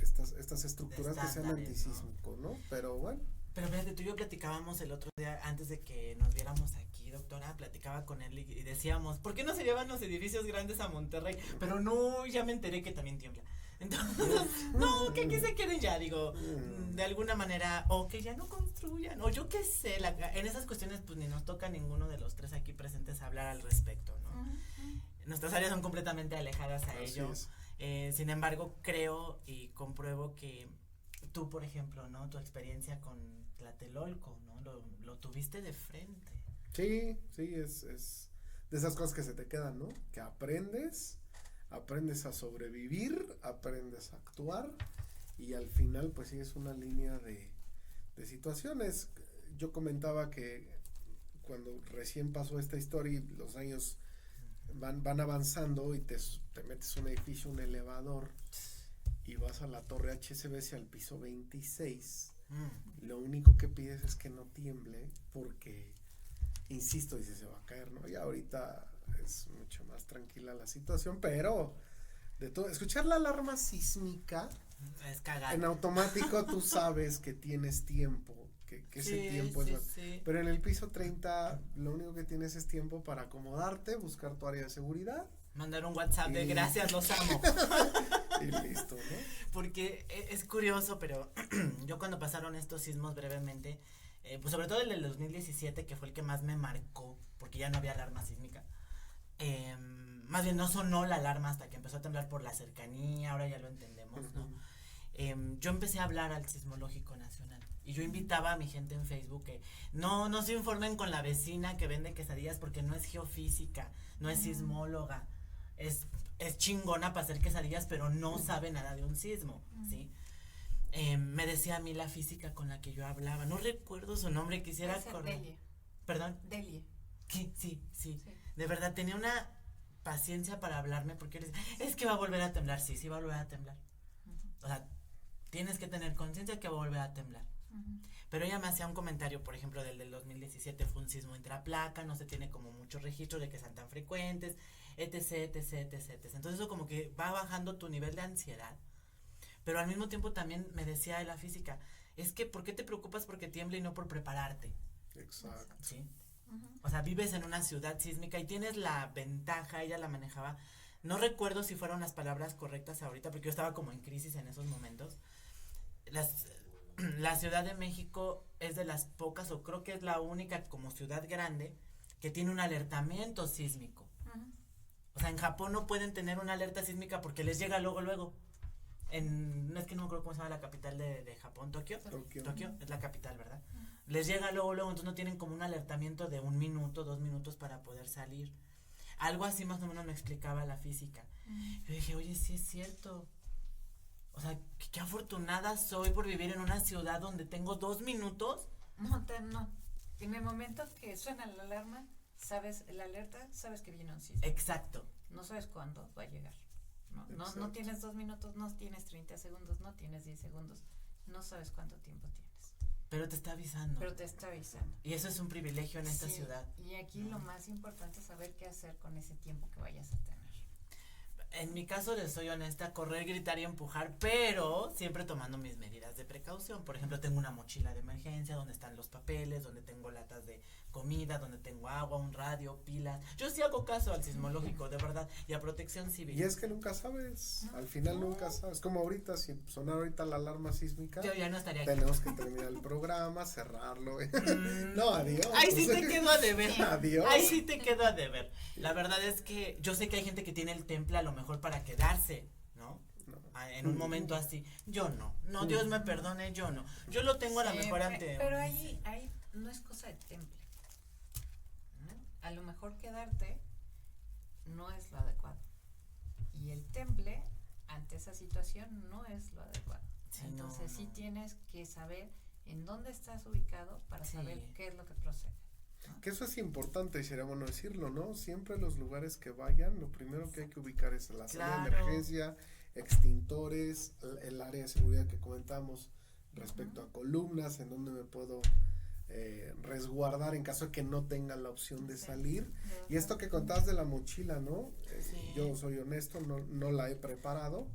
estas estructuras que sean antisísmico, ¿no? Pero bueno. Pero fíjate, tú y yo platicábamos el otro día, antes de que nos viéramos aquí, doctora, platicaba con él y decíamos, ¿por qué no se llevan los edificios grandes a Monterrey? Pero no, ya me enteré que también tiembla. Entonces, no, que aquí se queden ya, digo, de alguna manera, o que ya no construyan, o yo qué sé, en esas cuestiones pues ni nos toca a ninguno de los tres aquí presentes hablar al respecto, ¿no? Nuestras áreas son completamente alejadas a ello. Sin embargo, creo y compruebo que tú, por ejemplo, ¿no? Tu experiencia con Tlatelolco, ¿no? Lo tuviste de frente. Sí, es de esas cosas que se te quedan, ¿no? Que aprendes a sobrevivir, aprendes a actuar y al final pues sí es una línea de situaciones. Yo comentaba que cuando recién pasó esta historia y los años van avanzando y te metes un edificio, un elevador y vas a la torre HSBC al piso 26 Lo único que pides es que no tiemble porque, insisto, dice, se va a caer, ¿no? Y ahorita es mucho más tranquila la situación, pero de todo, escuchar la alarma sísmica, Es cagado. en automático tú sabes que tienes tiempo, que ese tiempo es... Sí. Pero en el piso 30 lo único que tienes es tiempo para acomodarte, buscar tu área de seguridad. Mandar un WhatsApp de Y- gracias, los amo. Y listo, ¿no? Porque es curioso, pero yo cuando pasaron estos sismos brevemente, pues sobre todo el del 2017, que fue el que más me marcó, porque ya no había alarma sísmica. Más bien no sonó la alarma hasta que empezó a temblar por la cercanía, ahora ya lo entendemos, ¿no? Yo empecé a hablar al Sismológico Nacional y yo invitaba a mi gente en Facebook que no se informen con la vecina que vende quesadillas porque no es geofísica, no es sismóloga, es chingona para hacer quesadillas, pero no sabe nada de un sismo, ¿sí? Me decía a mí la física con la que yo hablaba, no recuerdo su nombre, quisiera acordar. Delie. ¿Perdón? Delie. Sí. De verdad, tenía una paciencia para hablarme porque es que va a volver a temblar, sí va a volver a temblar. O sea, tienes que tener conciencia que va a volver a temblar. Pero ella me hacía un comentario, por ejemplo, del 2017 fue un sismo intraplaca, no se tiene como mucho registro de que sean tan frecuentes, etc. Entonces eso como que va bajando tu nivel de ansiedad. Pero al mismo tiempo también me decía de la física, es que ¿por qué te preocupas porque tiembla y no por prepararte? Exacto. ¿Sí? O sea, vives en una ciudad sísmica y tienes la ventaja, ella la manejaba. No recuerdo si fueron las palabras correctas ahorita, porque yo estaba como en crisis en esos momentos. La Ciudad de México es de las pocas, o creo que es la única como ciudad grande, que tiene un alertamiento sísmico. O sea, en Japón no pueden tener una alerta sísmica porque les llega luego. No es que no me acuerdo cómo se llama la capital de Japón, Tokio. Tokio es la capital, ¿verdad? Les llega luego, entonces no tienen como un alertamiento de 1 minuto, 2 minutos para poder salir. Algo así más o menos me explicaba la física. Yo dije, oye, sí es cierto. O sea, qué afortunada soy por vivir en una ciudad donde tengo 2 minutos. No. En el momento que suena la alarma, sabes, la alerta, sabes que viene un sismo. Exacto. No sabes cuándo va a llegar. No tienes 2 minutos, no tienes 30 segundos, no tienes 10 segundos. No sabes cuánto tiempo tienes. Pero te está avisando. Pero te está avisando. Y eso es un privilegio en esta Sí, ciudad. Y aquí lo más importante es saber qué hacer con ese tiempo que vayas a tener. En mi caso, les soy honesta, correr, gritar y empujar, pero siempre tomando mis medidas de precaución. Por ejemplo, tengo una mochila de emergencia donde están los papeles, donde tengo latas de comida, donde tengo agua, un radio, pilas. Yo sí hago caso al sismológico, de verdad, y a Protección Civil. Y es que nunca sabes, al final nunca sabes. Como ahorita, si sonara ahorita la alarma sísmica, Yo ya no estaría aquí. tenemos que terminar el programa, cerrarlo. No, adiós. Ahí sí te quedo a deber. Adiós. Ahí sí te quedo a deber. La verdad es que yo sé que hay gente que tiene el temple a lo mejor para quedarse, ¿no? No. En un momento así. Yo no. No, Dios me perdone, yo no. Yo lo tengo a lo mejor ante. Pero ahí no es cosa de temple. A lo mejor quedarte no es lo adecuado. Y el temple, ante esa situación, no es lo adecuado. Sí, Entonces no. sí tienes que saber en dónde estás ubicado para Sí. saber qué es lo que procede. Que eso es importante y sería bueno decirlo, ¿no? Siempre los lugares que vayan, lo primero que hay que ubicar es la sala de Claro. emergencia, extintores, el área de seguridad que comentamos respecto a columnas, en donde me puedo resguardar en caso de que no tenga la opción de salir. Y esto que contabas de la mochila, ¿no? Sí. Yo soy honesto, no la he preparado.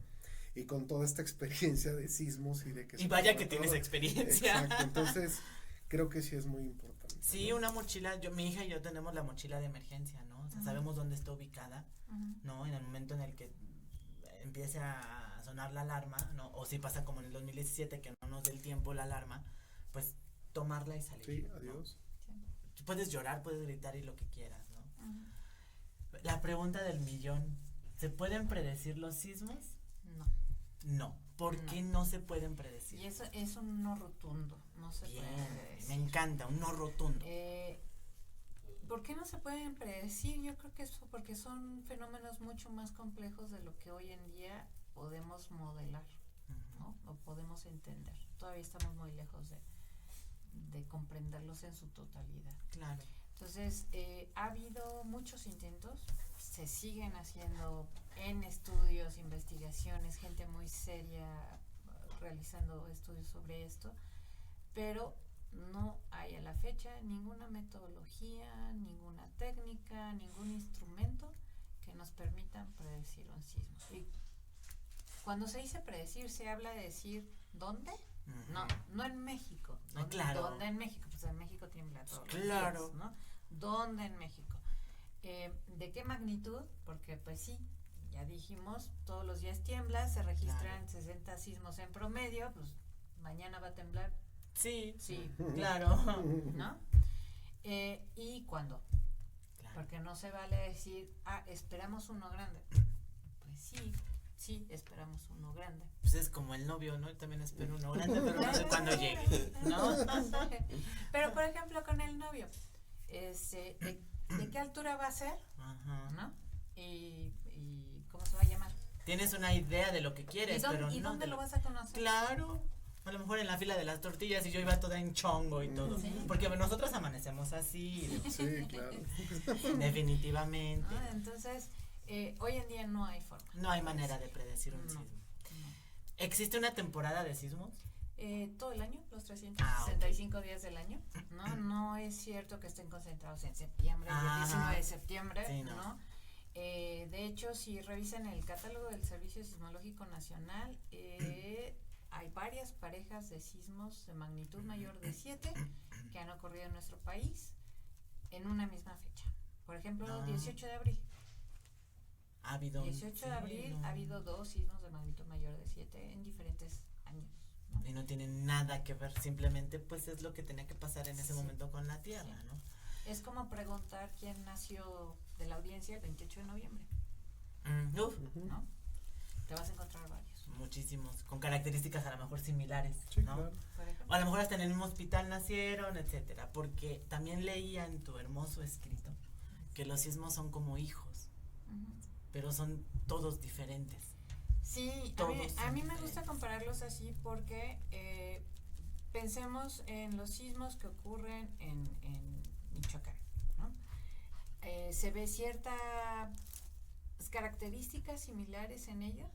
Y con toda esta experiencia de sismos y de que... Y vaya que tienes experiencia. Exacto, entonces creo que sí es muy importante. Sí, ¿no? una mochila, mi hija y yo tenemos la mochila de emergencia, ¿no? O sea, sabemos dónde está ubicada, ¿no? En el momento en el que empiece a sonar la alarma, ¿no? O si pasa como en el 2017 que no nos dé el tiempo la alarma, pues tomarla y salir. Sí, ¿no? adiós. Tú puedes llorar, puedes gritar y lo que quieras, ¿no? La pregunta del millón, ¿se pueden predecir los sismos? No. No. ¿Por qué no se pueden predecir? Y eso es un no rotundo. No se Bien, puede predecir. me encanta, un no rotundo. ¿Por qué no se pueden predecir? Yo creo que es porque son fenómenos mucho más complejos de lo que hoy en día podemos modelar, ¿no? O podemos entender. Todavía estamos muy lejos de comprenderlos en su totalidad. Claro. Entonces, ha habido muchos intentos, se siguen haciendo en estudios, investigaciones, gente muy seria realizando estudios sobre esto, pero no hay a la fecha ninguna metodología, ninguna técnica, ningún instrumento que nos permitan predecir un sismo. Y cuando se dice predecir, se habla de decir ¿dónde? No en México. Claro. ¿Dónde en México? Pues en México tiembla todos los Claro. días, ¿no? ¿Dónde en México? ¿De qué magnitud? Porque pues sí, ya dijimos, todos los días tiembla, se registran 60 sismos en promedio, pues mañana va a temblar. Sí, Sí, claro. ¿no? ¿Y cuándo? Claro. Porque no se vale decir, esperamos uno grande. Pues sí, esperamos uno grande. Pues es como el novio, ¿no? Yo también espero uno grande, pero no sé cuándo llegue, ¿no? Pero por ejemplo con el novio, ¿de qué altura va a ser? Ajá. ¿No? Y ¿cómo se va a llamar? Tienes una idea de lo que quieres, pero ¿Y no dónde de lo vas a conocer? Claro. A lo mejor en la fila de las tortillas y yo iba toda en chongo y todo. Sí. Porque nosotros amanecemos así, Sí, claro. definitivamente. ¿No? Entonces, hoy en día no hay forma. No hay manera de predecir un sismo. ¿Existe una temporada de sismos? Todo el año, los 365 días del año, ¿no? No es cierto que estén concentrados en septiembre, el 19 de septiembre, sí, ¿no? De hecho, si revisan el catálogo del Servicio Sismológico Nacional, hay varias parejas de sismos de magnitud mayor de 7 que han ocurrido en nuestro país en una misma fecha. Por ejemplo, 18 de abril. Ha habido 18 de abril ha habido 2 sismos de magnitud mayor de 7 en diferentes años, ¿no? Y no tienen nada que ver, simplemente pues es lo que tenía que pasar en ese momento con la Tierra, ¿no? Es como preguntar quién nació de la audiencia el 28 de noviembre, ¿no? Te vas a encontrar varios. Muchísimos, con características a lo mejor similares, Sí, ¿no? claro. Por ejemplo. O a lo mejor hasta en el mismo hospital nacieron, etcétera. Porque también leía en tu hermoso escrito que los sismos son como hijos, pero son todos diferentes. Sí, Todos a mí son me gusta diferentes. compararlos así porque pensemos en los sismos que ocurren en Michoacán, ¿no? Se ve ciertas características similares en ellos,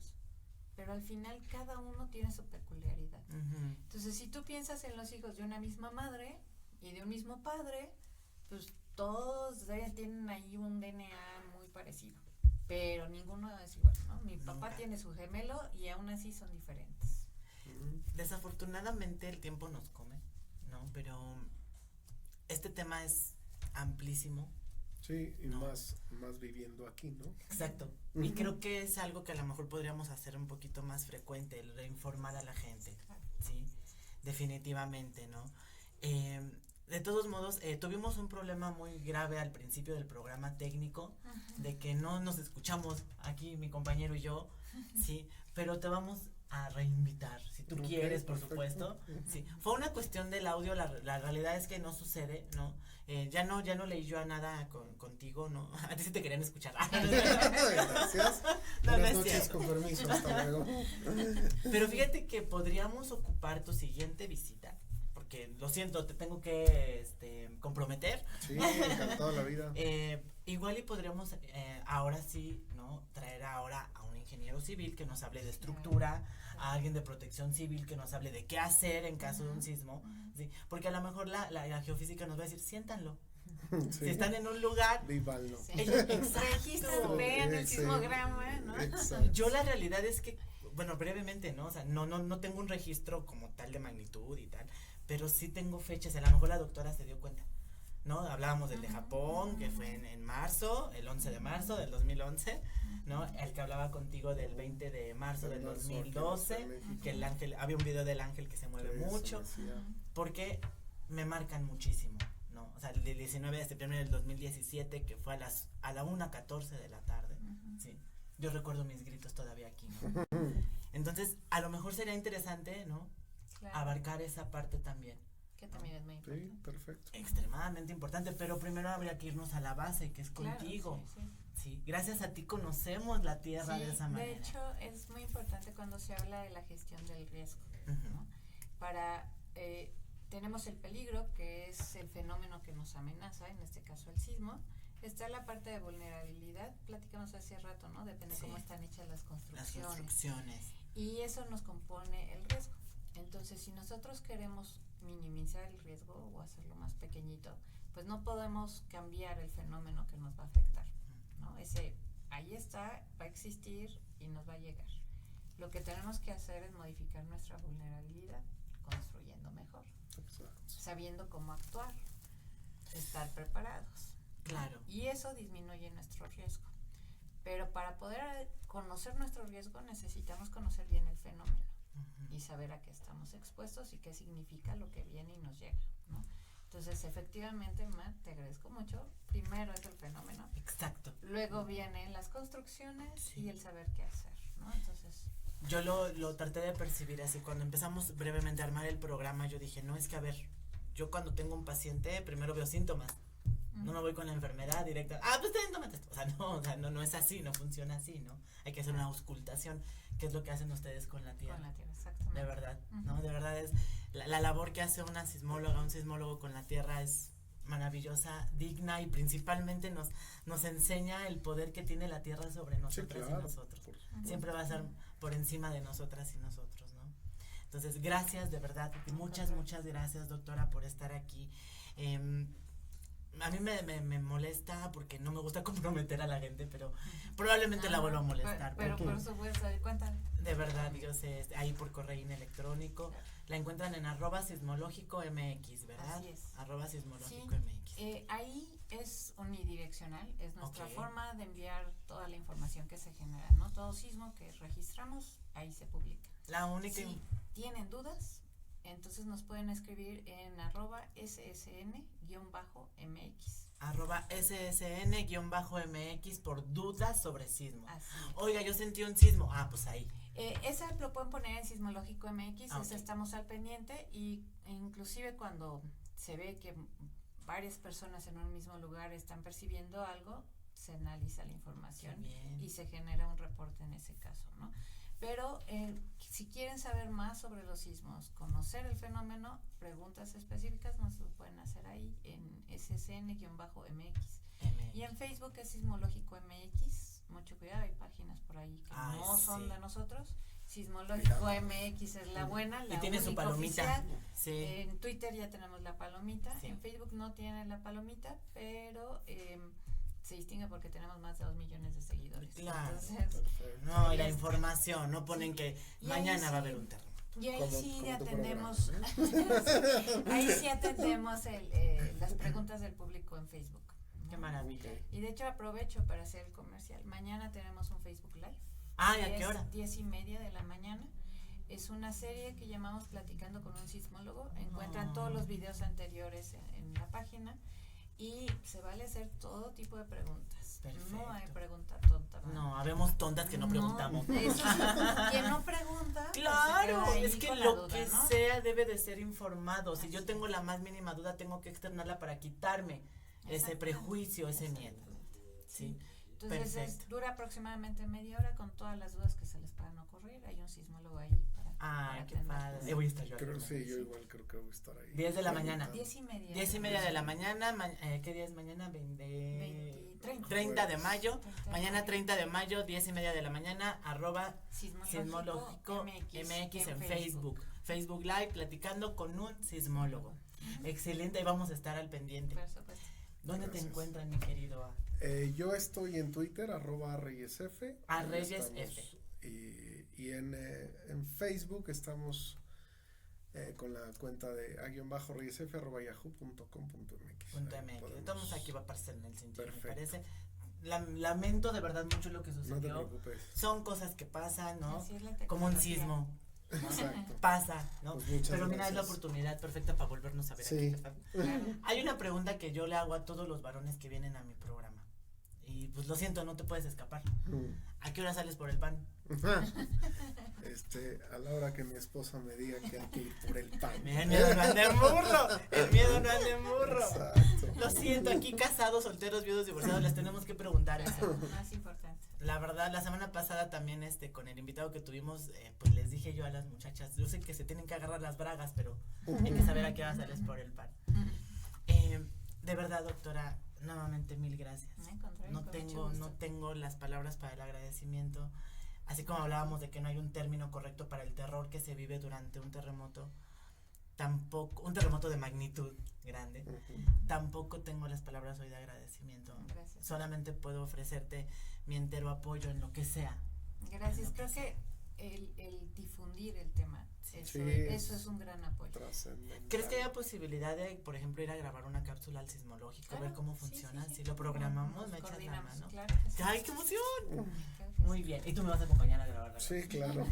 pero al final cada uno tiene su peculiaridad. Entonces, si tú piensas en los hijos de una misma madre y de un mismo padre, pues todos tienen ahí un DNA muy parecido, pero ninguno es igual, ¿no? Mi papá Nunca. tiene su gemelo y aún así son diferentes. Desafortunadamente el tiempo nos come, ¿no? Pero este tema es amplísimo. Sí, y No. más viviendo aquí, ¿no? Exacto. Y creo que es algo que a lo mejor podríamos hacer un poquito más frecuente, el reinformar a la gente, ¿sí? Definitivamente, ¿no? De todos modos, tuvimos un problema muy grave al principio del programa técnico, de que no nos escuchamos aquí, mi compañero y yo, ¿sí? Pero te vamos a reinvitar, si tú Ok, quieres, por perfecto. supuesto. Sí. Fue una cuestión del audio, la realidad es que no sucede, ¿no? Ya no leí yo a nada contigo, ¿no? A ti sí te querían escuchar. Gracias. No, no Buenas es noches, cierto. con permiso, hasta luego. Pero fíjate que podríamos ocupar tu siguiente visita, porque lo siento, te tengo que comprometer. Sí, encantado la vida. Igual y podríamos ahora sí, ¿no? Traer ahora a un ingeniero civil que nos hable de estructura, a alguien de protección civil que nos hable de qué hacer en caso de un sismo, ¿sí? Porque a lo mejor la geofísica nos va a decir, siéntanlo. Sí. Si están en un lugar, Vívanlo. Sí. Exacto. Registran, vean el Sí. sismograma, ¿no? Exacto. yo la realidad es que, bueno, brevemente, ¿no? O sea, no tengo un registro como tal de magnitud y tal, pero sí tengo fechas, a lo mejor la doctora se dio cuenta, ¿no? Hablábamos del de Japón, que fue en marzo, el 11 de marzo del 2011, ¿no? El que hablaba contigo del 20 de marzo del 2012, que el ángel, había un video del ángel que se mueve mucho, porque me marcan muchísimo, ¿no? O sea, el 19 de septiembre del 2017, que fue a la 1:14 de la tarde, ¿sí? Yo recuerdo mis gritos todavía aquí, ¿no? Entonces, a lo mejor sería interesante, ¿no? Claro, Abarcar esa parte también. que también es muy Sí, importante. perfecto. Extremadamente importante, pero primero habría que irnos a la base, que es Claro, contigo. sí, sí. Sí, gracias a ti conocemos la tierra de esa manera. De hecho, es muy importante cuando se habla de la gestión del riesgo, Ujú. ¿no? Tenemos el peligro, que es el fenómeno que nos amenaza, en este caso el sismo. Está la parte de vulnerabilidad, platicamos hace rato, ¿no? Depende Sí. cómo están hechas las Las construcciones. construcciones. Y eso nos compone el riesgo. Entonces, si nosotros queremos minimizar el riesgo o hacerlo más pequeñito, pues no podemos cambiar el fenómeno que nos va a afectar, ¿no? Ese ahí está, va a existir y nos va a llegar. Lo que tenemos que hacer es modificar nuestra vulnerabilidad construyendo mejor, sabiendo cómo actuar, estar preparados. Claro. Y eso disminuye nuestro riesgo. Pero para poder conocer nuestro riesgo necesitamos conocer bien el fenómeno y saber a qué estamos expuestos y qué significa lo que viene y nos llega, ¿no? Entonces, efectivamente, Mar, te agradezco mucho. Primero es el fenómeno. Exacto. Luego vienen las construcciones Sí. y el saber qué hacer, ¿no? Entonces, Yo lo traté de percibir así. Cuando empezamos brevemente a armar el programa, yo dije, no, es que a ver, yo cuando tengo un paciente, primero veo síntomas. No me voy con la enfermedad directa. Pues tómate esto. O sea, no es así, no funciona así, ¿no? Hay que hacer una auscultación, que es lo que hacen ustedes con la tierra. con la tierra, exactamente. De verdad, ¿no? De verdad es la labor que hace una sismóloga, un sismólogo con la tierra es maravillosa, digna y principalmente nos enseña el poder que tiene la tierra sobre nosotras y nosotros. Siempre va a estar por encima de nosotras y nosotros, ¿no? Entonces, gracias, de verdad, muchas gracias, doctora, por estar aquí. A mí me molesta porque no me gusta comprometer a la gente, pero probablemente la vuelvo a molestar. Pero por supuesto, cuéntame. De verdad, yo sé, ahí por correo electrónico. La encuentran en @sismológico.mx, ¿verdad? Así es. @sismológico.mx. Ahí es unidireccional, es nuestra Ok. forma de enviar toda la información que se genera, ¿no? Todo sismo que registramos, ahí se publica. La única. Si tienen dudas, entonces nos pueden escribir en @ssn_mx. @ssn_mx por dudas sobre sismo. Así es. Oiga, yo sentí un sismo. Pues ahí. Esa lo pueden poner en Sismológico MX, Ok. estamos al pendiente y inclusive cuando se ve que varias personas en un mismo lugar están percibiendo algo, se analiza la información Qué bien. y se genera un reporte en ese caso, ¿no? Pero si quieren saber más sobre los sismos, conocer el fenómeno, preguntas específicas nos lo pueden hacer ahí en ssn_mx. Y en Facebook es Sismológico MX. Mucho cuidado, hay páginas por ahí que no son sí. de nosotros. Sismológico MX es la buena, la Y tiene su única palomita. oficial. Sí. En Twitter ya tenemos la palomita. Sí. En Facebook no tiene la palomita, pero se distingue porque tenemos más de 2 millones de seguidores. Claro. Entonces, No, y ahí la está. información, no ponen que Y mañana ahí va a sí. haber un terremoto. Y ahí Como- sí como tu atendemos, programa, ahí sí atendemos las preguntas del público en Facebook. Qué maravilla. Y de hecho aprovecho para hacer el comercial. Mañana tenemos un Facebook Live. ¿Y a qué hora? 10:30 de la mañana. Es una serie que llamamos Platicando con un sismólogo. Encuentran todos los videos anteriores en la página y se vale hacer todo tipo de preguntas. Perfecto. No hay pregunta tonta. ¿verdad? No, habemos tontas que no preguntamos. Eso sí, quien no pregunta. pues, Claro, se queda ahí es que con la lo duda, que ¿no? sea debe de ser informado. Si yo Así tengo es. la más mínima duda, tengo que externarla para quitarme ese Exactamente. prejuicio, ese miedo. Sí, Entonces perfecto. dura aproximadamente media hora con todas las dudas que se les puedan ocurrir. Hay un sismólogo ahí para Ay, qué atender. padre. Voy a estar yo. Creo, sí, yo igual creo que voy a estar ahí. 10 de la mañana. 10:30. 10:30 de la mañana. ¿Qué día es mañana? 30 de mayo. 30 de Mañana mayo. 30 de mayo, 10:30 de la mañana, @sismológico MX en Facebook. Facebook Live, platicando con un sismólogo. Excelente, ahí vamos a estar al pendiente. Por supuesto. ¿Dónde te Gracias. encuentran, mi querido? Yo estoy en Twitter, @reyesf. @reyesf. Y en Facebook estamos con la cuenta de _reyesf @yahoo.com.mx. .mx. Entonces aquí va a aparecer en el cintillo, me Perfecto. parece. Lamento de verdad mucho lo que No te sucedió. preocupes. Son cosas que pasan, ¿no? Así es la Como un tecnología. sismo. Exacto. Pasa, ¿no? Pues muchas Pero mira, es la gracias. oportunidad perfecta para volvernos a ver Sí. aquí. Hay una pregunta que yo le hago a todos los varones que vienen a mi programa. Y pues lo siento, no te puedes escapar. ¿A qué hora sales por el pan? A la hora que mi esposa me diga que hay que ir por el pan. El miedo no anda en burro. El miedo no anda en burro. Exacto. Lo siento, aquí casados, solteros, viudos, divorciados, les tenemos que preguntar eso. Más importante. La verdad, la semana pasada también con el invitado que tuvimos, pues les dije yo a las muchachas, yo sé que se tienen que agarrar las bragas, pero hay que saber a qué hora sales por el pan. De verdad, doctora, nuevamente mil gracias. Al contrario, No con mucho tengo, gusto. no tengo las palabras para el agradecimiento. Así como hablábamos de que no hay un término correcto para el terror que se vive durante un terremoto, tampoco, un terremoto de magnitud grande, Ujú. tampoco tengo las palabras hoy de agradecimiento. Gracias. Solamente puedo ofrecerte mi entero apoyo en lo que sea. Gracias. Creo que el difundir el tema, eso, Sí, eso es un gran apoyo. Trascendental. ¿Crees que haya posibilidad de, por ejemplo, ir a grabar una cápsula al sismológico, Claro, ver cómo sí, funciona? sí, sí. Si lo programamos, Nos me echas la coordinamos, mano. claro que sí. ¡Ay, qué emoción! Claro que Muy sí. bien. ¿Y tú me vas a acompañar a grabar? Sí, claro.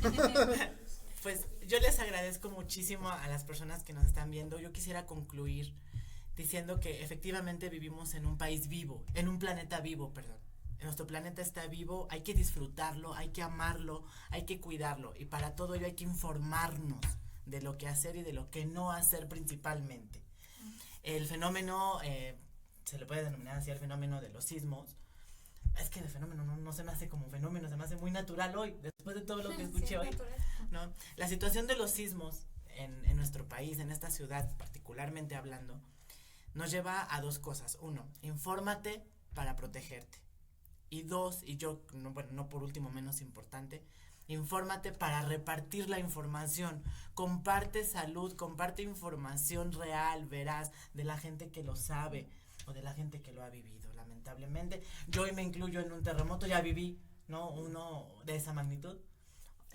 Pues yo les agradezco muchísimo a las personas que nos están viendo. Yo quisiera concluir diciendo que efectivamente vivimos en un país vivo, en un planeta vivo, perdón. Nuestro planeta está vivo, hay que disfrutarlo, hay que amarlo, hay que cuidarlo. Y para todo ello hay que informarnos de lo que hacer y de lo que no hacer principalmente. El fenómeno, se le puede denominar así, el fenómeno de los sismos. Es que de fenómeno no se me hace como fenómeno, se me hace muy natural hoy, después de todo lo que escuché Sí, hoy. natural. ¿No? La situación de los sismos en nuestro país, en esta ciudad particularmente hablando, nos lleva a dos cosas. Uno, infórmate para protegerte. Y dos, y yo, no por último menos importante, infórmate para repartir la información. Comparte salud, comparte información real, veraz, de la gente que lo sabe o de la gente que lo ha vivido. Lamentablemente, yo hoy me incluyo en un terremoto, ya viví, ¿no? Uno de esa magnitud,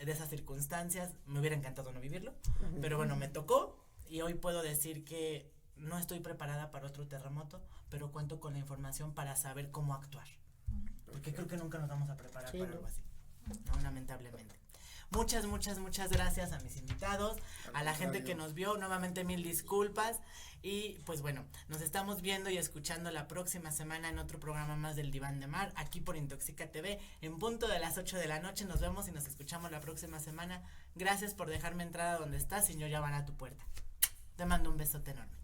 de esas circunstancias. Me hubiera encantado no vivirlo, pero bueno, me tocó y hoy puedo decir que no estoy preparada para otro terremoto, pero cuento con la información para saber cómo actuar. Porque creo que nunca nos vamos a preparar Sí, para ¿no? algo así, ¿no? Lamentablemente. Muchas gracias a mis invitados, a la gente que nos vio. Nuevamente 1000 disculpas. Y pues bueno, nos estamos viendo y escuchando la próxima semana en otro programa más del Diván de Mar, aquí por Intoxica TV, en punto de las 8 de la noche. Nos vemos y nos escuchamos la próxima semana. Gracias por dejarme entrar a donde estás, Señor, ya van a tu puerta. Te mando un besote enorme.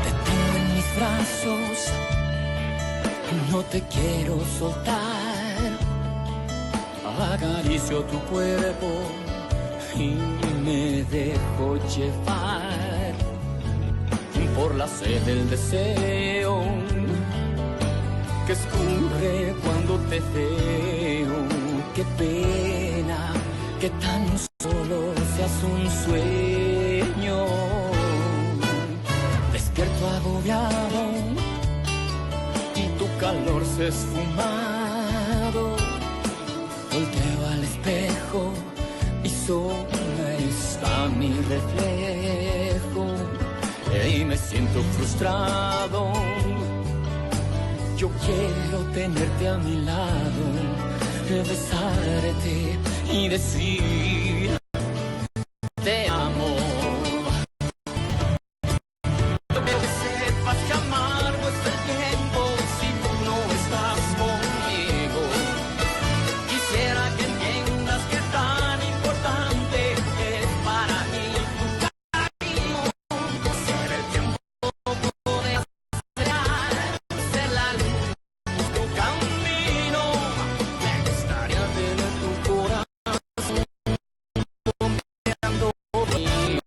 Te tengo en mis brazos, no te quiero soltar. Acaricio tu cuerpo y me dejo llevar por la sed del deseo que escurre cuando te veo. Qué pena que tan solo seas un sueño. Despierto agobiado y tu calor se ha esfumado. Volteo al espejo y solo está mi reflejo y me siento frustrado. Yo quiero tenerte a mi lado, besarte y decir te amo. Que sepas que amargo es el tiempo si tú no estás conmigo. Quisiera que entiendas que tan importante es para mí tu cariño. Ser el tiempo puede acelerar, ser la luz, tu camino. Me gustaría tener tu corazón bombeando conmigo.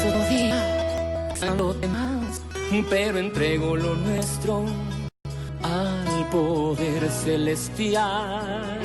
Solo día, pensándote más, pero entrego lo nuestro al poder celestial.